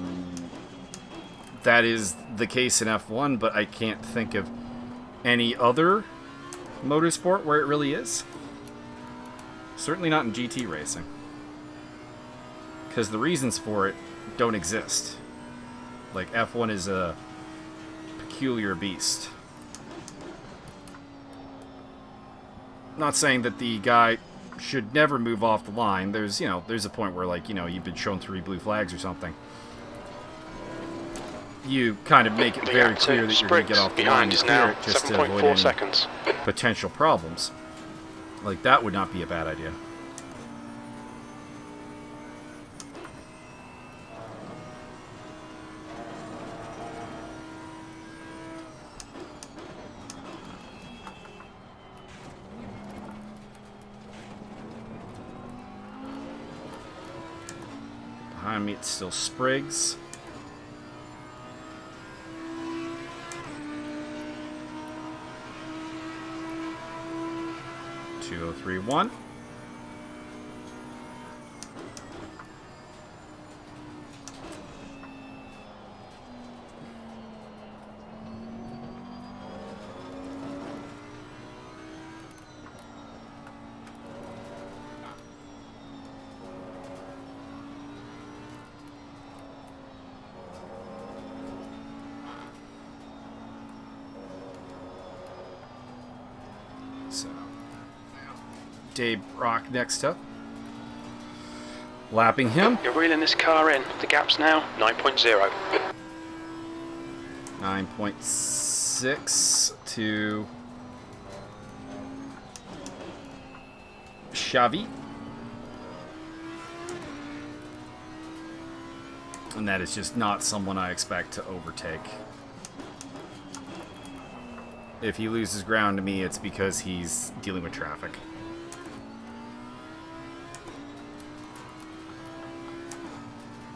Speaker 1: that is the case in F1, but I can't think of any other motorsport where it really is. Certainly not in GT racing. Because the reasons for it don't exist. Like, F1 is a peculiar beast. Not saying that the guy should never move off the line. There's, you know, there's a point where, like, you know, you've been shown 3 blue flags or something. You kind of make it very clear that you're going to get off the line and clear it just to avoid any
Speaker 7: seconds.
Speaker 1: potential problems. Like, that would not be a bad idea. Behind me, it's still Spriggs. Two, 3, 1. So, Dave Brock next up. Lapping him.
Speaker 7: You're reeling this car in. The gap's now 9.0.
Speaker 1: 9.6 to Xavi. And that is just not someone I expect to overtake. If he loses ground to me, it's because he's dealing with traffic.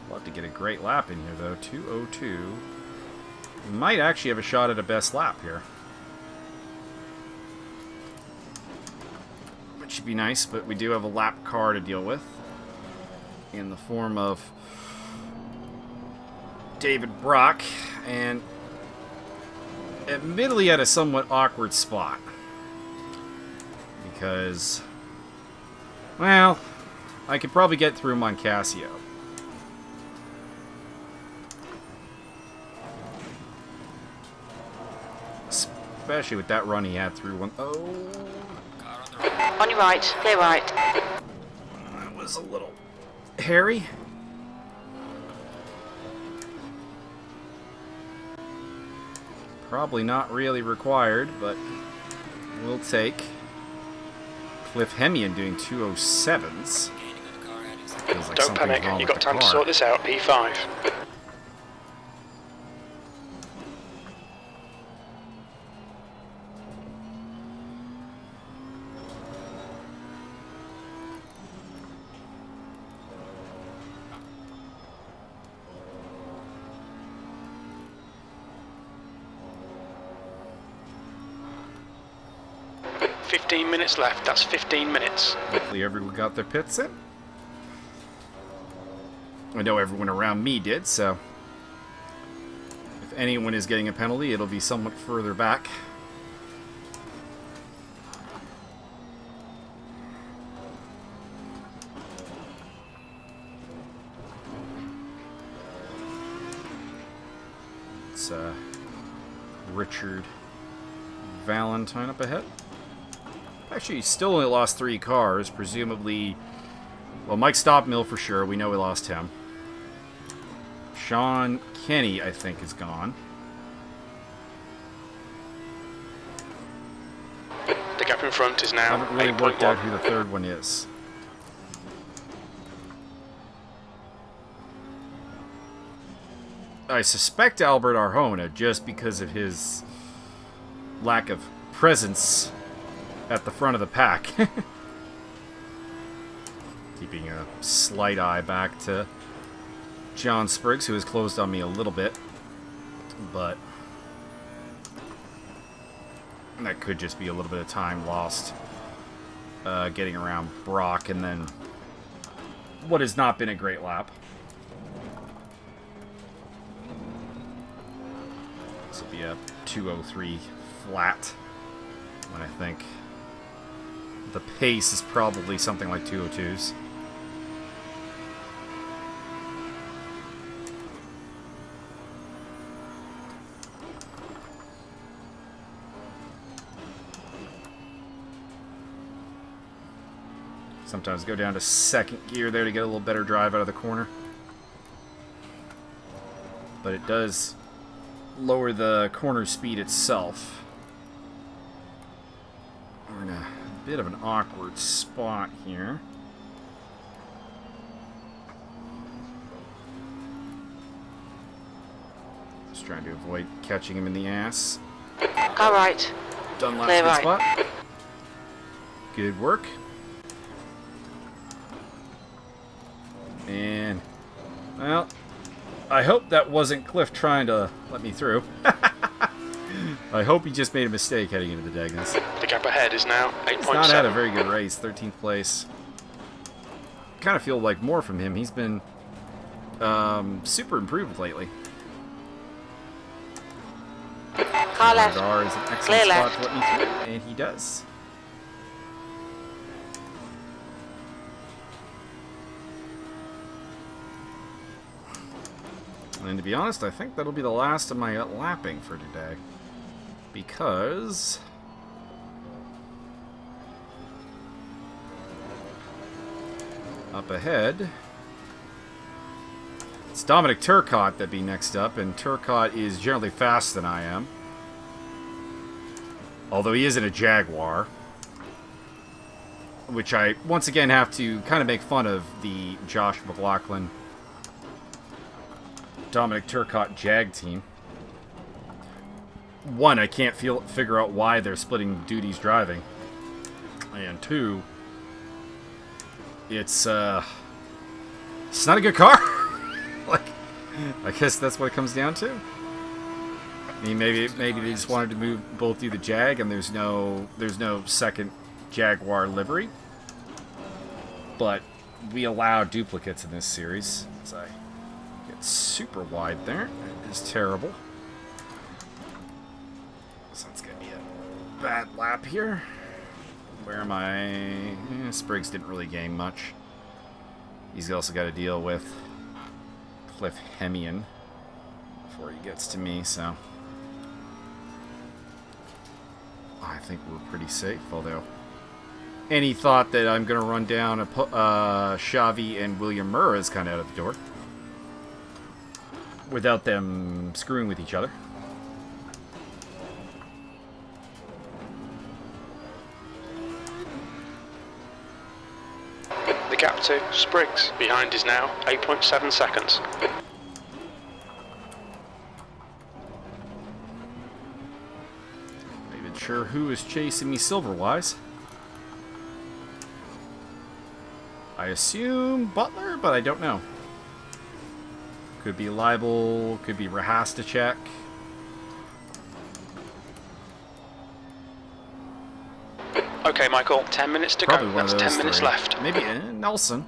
Speaker 1: Love to get a great lap in here, though. 2:02. We might actually have a shot at a best lap here. Which should be nice, but we do have a lap car to deal with. In the form of David Brock, and admittedly at a somewhat awkward spot. Because, well, I could probably get through him on Casio. Especially with that run he had through one. Oh.
Speaker 9: Car on the right.
Speaker 8: On your right, clear right.
Speaker 1: That was a little hairy. Probably not really required, but we'll take. Cliff Hemian doing 2:07s.
Speaker 9: Gaining on the car ahead is
Speaker 1: Feels like
Speaker 7: Don't
Speaker 1: something's
Speaker 7: panic.
Speaker 1: wrong
Speaker 7: You've
Speaker 1: with
Speaker 7: got
Speaker 1: the
Speaker 7: time to
Speaker 1: car.
Speaker 7: sort this out. P5. $15 minutes left. That's 15 minutes.
Speaker 1: Hopefully everyone got their pits in. I know everyone around me did, so if anyone is getting a penalty, it'll be somewhat further back. It's Richard Valentine up ahead. Actually, he still only lost 3 cars, presumably. Well, Mike Stopmill for sure. We know we lost him. Sean Kenny, I think, is gone.
Speaker 7: The gap in front is
Speaker 1: I
Speaker 7: now
Speaker 1: haven't really worked out
Speaker 7: 8.1.
Speaker 1: who the third one is. I suspect Albert Arjona, just because of his lack of presence at the front of the pack. Keeping a slight eye back to John Spriggs, who has closed on me a little bit. But that could just be a little bit of time lost getting around Brock, and then what has not been a great lap. This will be a 2:03 flat when I think the pace is probably something like 202s. Sometimes go down to second gear there to get a little better drive out of the corner. But it does lower the corner speed itself. We're in a bit of an awkward spot here. Just trying to avoid catching him in the ass.
Speaker 8: Car right.
Speaker 1: Dunlap's
Speaker 8: Clear
Speaker 1: good
Speaker 8: right.
Speaker 1: spot. Good work. And, well, I hope that wasn't Cliff trying to let me through. I hope he just made a mistake heading into the Degners.
Speaker 7: The gap ahead is now 8.7.
Speaker 1: He's not had a very good race, 13th place. Kind of feel like more from him. He's been super improved lately.
Speaker 8: Car left.
Speaker 1: Radar is an excellent
Speaker 8: Clear
Speaker 1: spot
Speaker 8: left.
Speaker 1: to let me through, and he does. And to be honest, I think that'll be the last of my lapping for today. Because up ahead, it's Dominic Turcotte that'd be next up, and Turcotte is generally faster than I am. Although he is in a Jaguar. Which I, once again, have to kind of make fun of the Josh McLaughlin Dominic Turcotte Jag team. One, I can't figure out why they're splitting duties driving. And two, it's not a good car. Like, I guess that's what it comes down to. I mean, maybe they just wanted to move both through the Jag, and there's no second Jaguar livery. But we allow duplicates in this series. As I get super wide there, it is terrible. So it's gonna be a bad lap here. Where am I? Spriggs didn't really gain much. He's also got to deal with Cliff Hemian before he gets to me, so I think we're pretty safe, although any thought that I'm going to run down Xavi and William Murr is kind of out of the door without them screwing with each other.
Speaker 7: The gap to Spriggs behind is now 8.7 seconds.
Speaker 1: Not even sure who is chasing me silver-wise. I assume Butler, but I don't know. Could be Leibel, could be Rahastacek.
Speaker 7: Okay, Michael, 10 minutes to
Speaker 1: Probably
Speaker 7: go.
Speaker 1: one
Speaker 7: That's
Speaker 1: of those
Speaker 7: 10 minutes
Speaker 1: three.
Speaker 7: left.
Speaker 1: Maybe Nelson.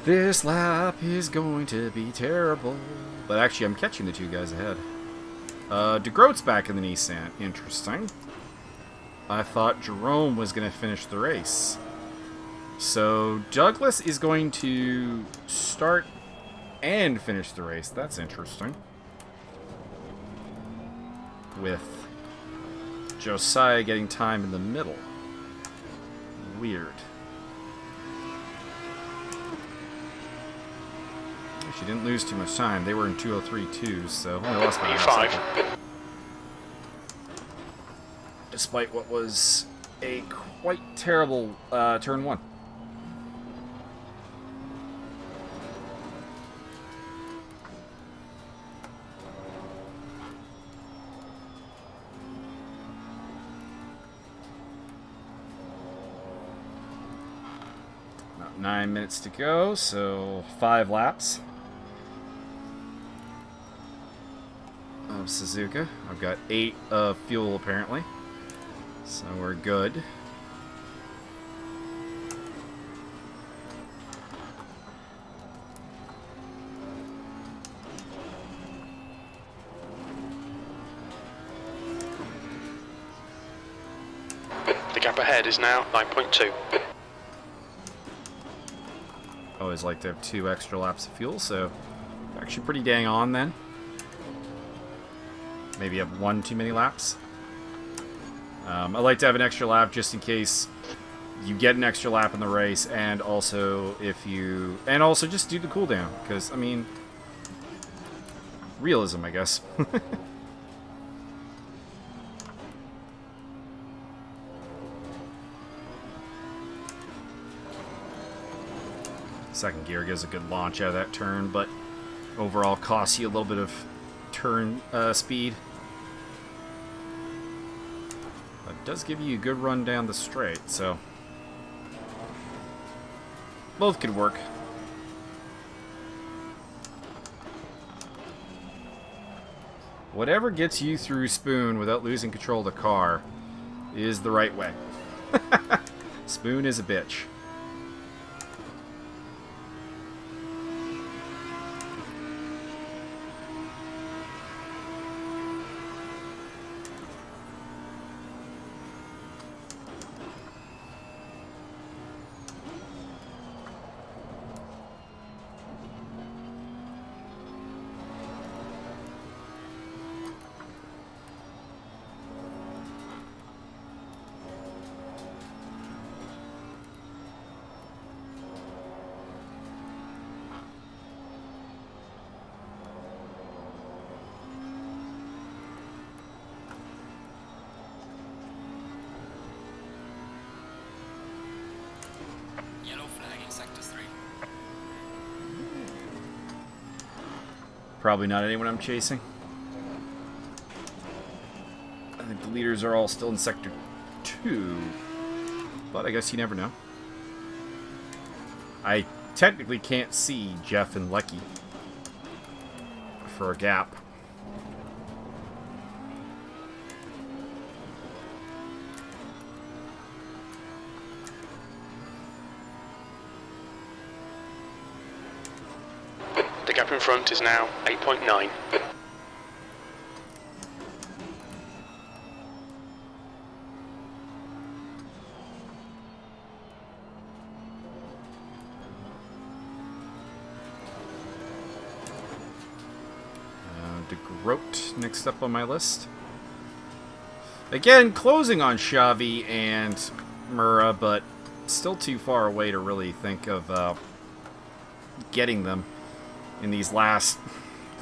Speaker 1: This lap is going to be terrible. But actually, I'm catching the two guys ahead. DeGroat's back in the Nissan. Interesting. I thought Jerome was going to finish the race. So Douglas is going to start and finish the race. That's interesting. With Josiah getting time in the middle. Weird. She didn't lose too much time. They were in 2:03.2, so only lost by a half second. Despite what was a quite terrible turn one. About 9 minutes to go, so 5 laps of Suzuka. I've got 8 of fuel apparently, so we're good.
Speaker 7: Gap ahead is now 9.2.
Speaker 1: Always like to have 2 extra laps of fuel, so actually pretty dang on then. Maybe have 1 too many laps. I like to have an extra lap just in case you get an extra lap in the race, and also just do the cooldown, because I mean, realism, I guess. Second gear gives a good launch out of that turn, but overall costs you a little bit of turn speed. But it does give you a good run down the straight, so both could work. Whatever gets you through Spoon without losing control of the car is the right way. Spoon is a bitch.
Speaker 9: Yellow flag in sector 3.
Speaker 1: Probably not anyone I'm chasing. I think the leaders are all still in sector 2, but I guess you never know. I technically can't see Jeff and Lecky for a gap.
Speaker 7: The gap in front is now 8.9.
Speaker 1: DeGroat next up on my list. Again, closing on Xavi and Mura, but still too far away to really think of getting them in these last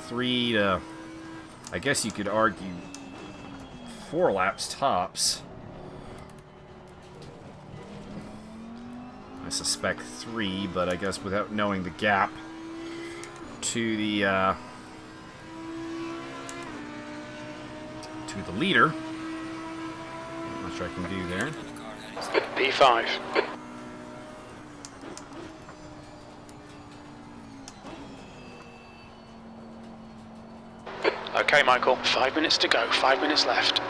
Speaker 1: 3 to, I guess you could argue, 4 laps tops. I suspect 3, but I guess without knowing the gap to the leader, not much I can do there.
Speaker 7: P5. Okay, Michael, 5 minutes to go, 5 minutes left.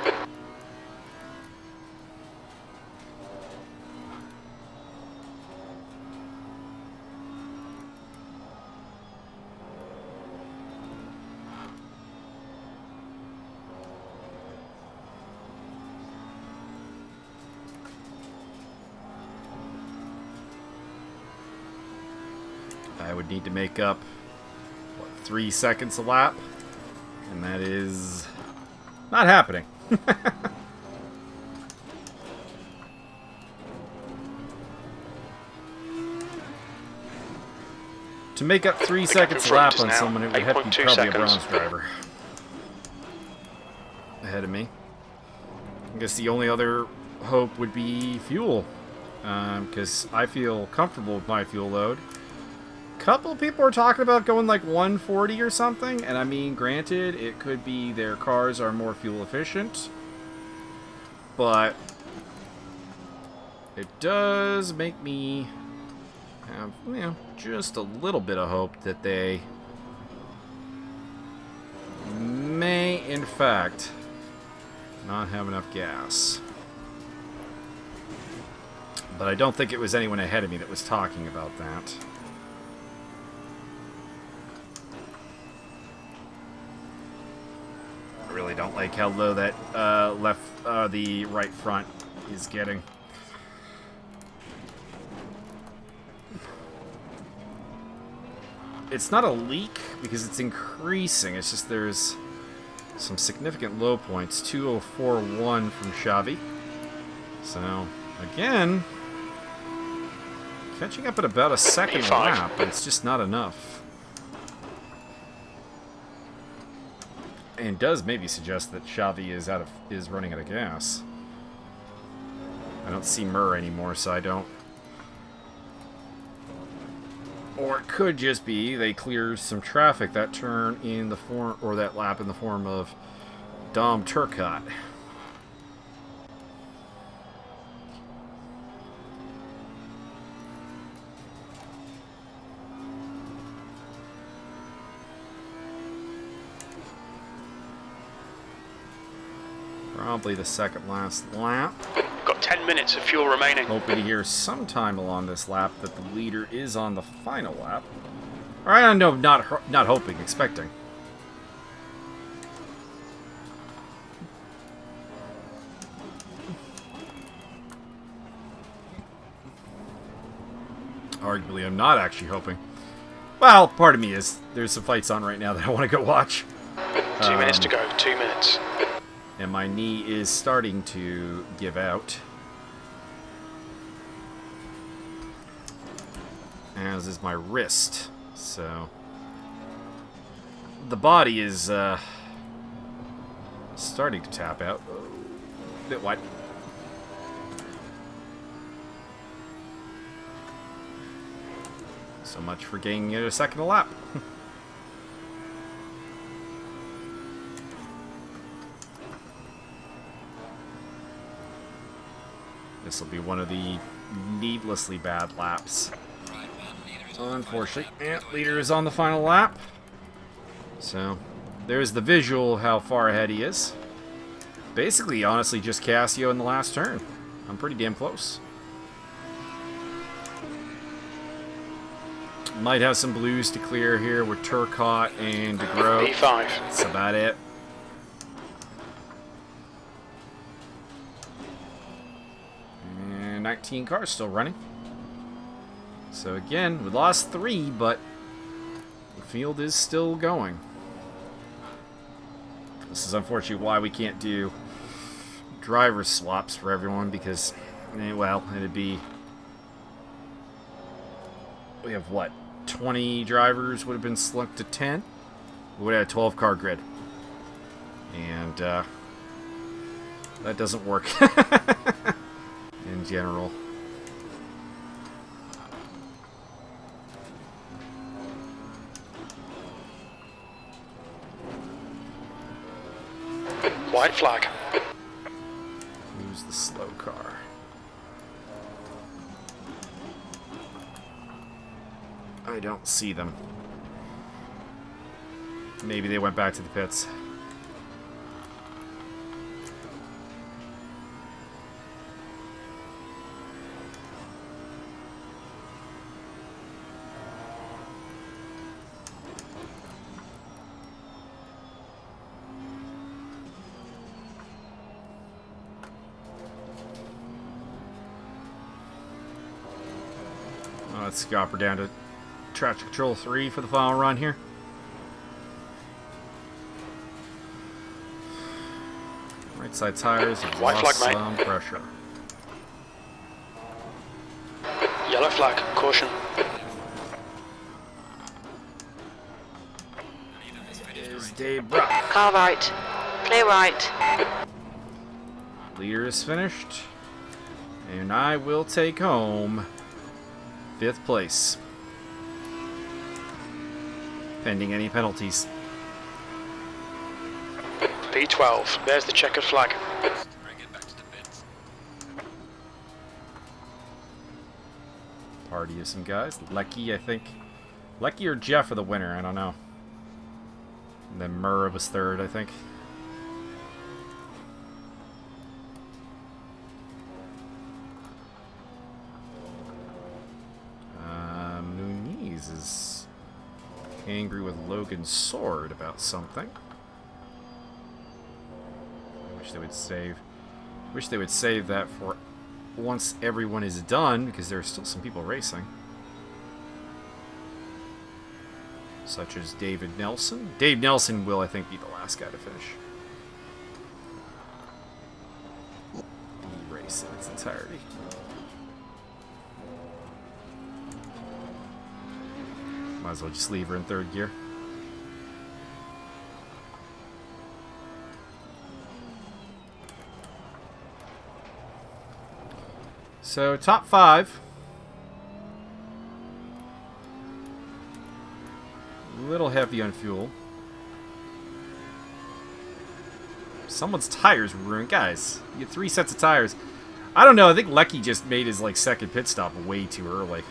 Speaker 1: I would need to make up, what, 3 seconds a lap? And that is not happening. To make up 3 seconds a lap on someone, it would have to be probably a bronze driver ahead of me. I guess the only other hope would be fuel, because I feel comfortable with my fuel load. Couple of people are talking about going like 140 or something, and I mean, granted, it could be their cars are more fuel efficient, but it does make me have, you know, just a little bit of hope that they may, in fact, not have enough gas. But I don't think it was anyone ahead of me that was talking about that. I really don't like how low that the right front is getting. it's not a leak because it's increasing. It's just there's some significant low points. 2:04.1 from Xavi. So, again, catching up at about a second
Speaker 7: P5.
Speaker 1: lap, but it's just not enough. And does maybe suggest that Xavi is running out of gas. I don't see Murr anymore, so I don't. Or it could just be they cleared some traffic that turn in the form, or that lap in the form of Dom Turcotte. Probably the second last lap.
Speaker 7: Got 10 minutes of fuel remaining.
Speaker 1: Hoping to hear sometime along this lap that the leader is on the final lap. Or I don't know, not hoping, expecting. Arguably, I'm not actually hoping. Well, part of me is. There's some fights on right now that I want to go watch.
Speaker 7: 2 minutes to go. 2 minutes.
Speaker 1: And my knee is starting to give out. As is my wrist. So the body is starting to tap out. A bit wide. So much for getting a second lap. This will be one of the needlessly bad laps. Unfortunately, leader is on the final lap. So, there's the visual how far ahead he is. Basically, honestly, just Casio in the last turn. I'm pretty damn close. Might have some blues to clear here with Turcotte and DeGros.
Speaker 7: P5.
Speaker 1: That's about it. And 19 cars still running. So again, we lost 3, but the field is still going. This is unfortunately why we can't do driver swaps for everyone, because, well, it'd be... We have, what, 20 drivers would have been slumped to 10? We would have a 12-car grid. And, that doesn't work in general.
Speaker 7: White flag.
Speaker 1: Who's the slow car? I don't see them. Maybe they went back to the pits. Let's scopper down to traction control 3 for the final run here. Right side tires have
Speaker 7: White
Speaker 1: lost
Speaker 7: flag, mate.
Speaker 1: some pressure.
Speaker 7: Yellow flag. Caution.
Speaker 1: Is Dave Brock.
Speaker 8: Car right. Clear right.
Speaker 1: Leader is finished. And I will take home 5th place. Pending any penalties.
Speaker 7: P12. There's the checkered flag.
Speaker 9: Bring it back to the pits.
Speaker 1: Party of some guys. Lecky, I think. Lecky or Jeff are the winner, I don't know. And then Murr was 3rd, I think. Muniz is angry with Logan Sword about something. I wish they would save. Wish they would save that for once everyone is done, because there are still some people racing. such as David Nelson. Dave Nelson will, I think, be the last guy to finish the race in its entirety. Might as well just leave her in third gear. So, top 5. A little heavy on fuel. Someone's tires were ruined. Guys, you get 3 sets of tires. I don't know, I think Lecky just made his second pit stop way too early.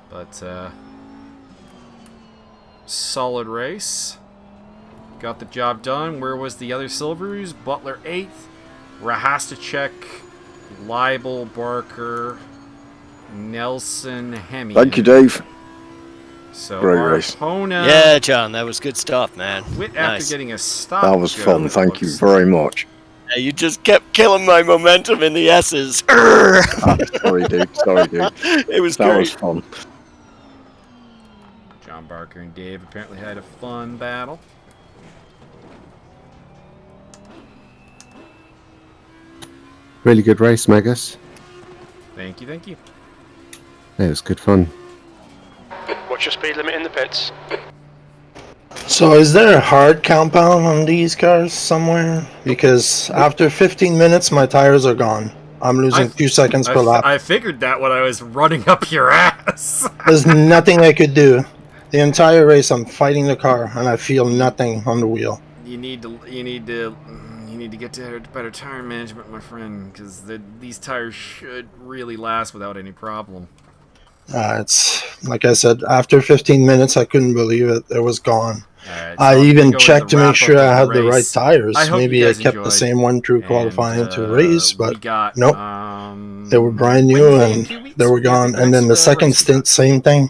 Speaker 1: But, solid race. Got the job done. Where was the other silvers? Butler 8th. Rahastacek, Leibel, Barker, Nelson, Hemi.
Speaker 3: Thank you, Dave.
Speaker 1: So
Speaker 3: Great race.
Speaker 1: Arpona
Speaker 9: Yeah, John, that was good stuff, man.
Speaker 1: quit
Speaker 9: Nice.
Speaker 1: after getting a stop.
Speaker 3: That was fun. Thank you very much.
Speaker 9: Yeah, you just kept killing my momentum in the S's.
Speaker 3: Sorry, dude. Sorry, dude.
Speaker 9: It was
Speaker 3: That
Speaker 9: great.
Speaker 3: was fun.
Speaker 1: John Barker and Dave apparently had a fun battle.
Speaker 6: Really good race, Magus.
Speaker 1: Thank you, thank you.
Speaker 6: Yeah, it was good fun.
Speaker 7: What's your speed limit in the pits?
Speaker 11: So is there a hard compound on these cars somewhere? Because after 15 minutes, my tires are gone. I'm losing 2 seconds per lap.
Speaker 1: I figured that when I was running up your ass.
Speaker 11: There's nothing I could do. The entire race, I'm fighting the car, and I feel nothing on the wheel.
Speaker 1: You need to get to better tire management, my friend, because these tires should really last without any problem.
Speaker 11: It's like I said, after 15 minutes, I couldn't believe it. It was gone.
Speaker 1: Right, so
Speaker 11: I
Speaker 1: I'm gonna
Speaker 11: even
Speaker 1: go
Speaker 11: checked
Speaker 1: with
Speaker 11: to
Speaker 1: the
Speaker 11: make
Speaker 1: wrap-up
Speaker 11: sure I
Speaker 1: of
Speaker 11: had the right
Speaker 1: race.
Speaker 11: tires.
Speaker 1: I hope
Speaker 11: Maybe
Speaker 1: you
Speaker 11: I
Speaker 1: guys
Speaker 11: kept the
Speaker 1: enjoyed.
Speaker 11: same one through qualifying
Speaker 1: And,
Speaker 11: to race,
Speaker 1: we
Speaker 11: but
Speaker 1: got,
Speaker 11: nope. They were brand new
Speaker 1: Wednesday in
Speaker 11: and
Speaker 1: 2 weeks,
Speaker 11: they were
Speaker 1: we have
Speaker 11: gone.
Speaker 1: the
Speaker 11: And then the
Speaker 1: next,
Speaker 11: second
Speaker 1: race.
Speaker 11: stint, same thing.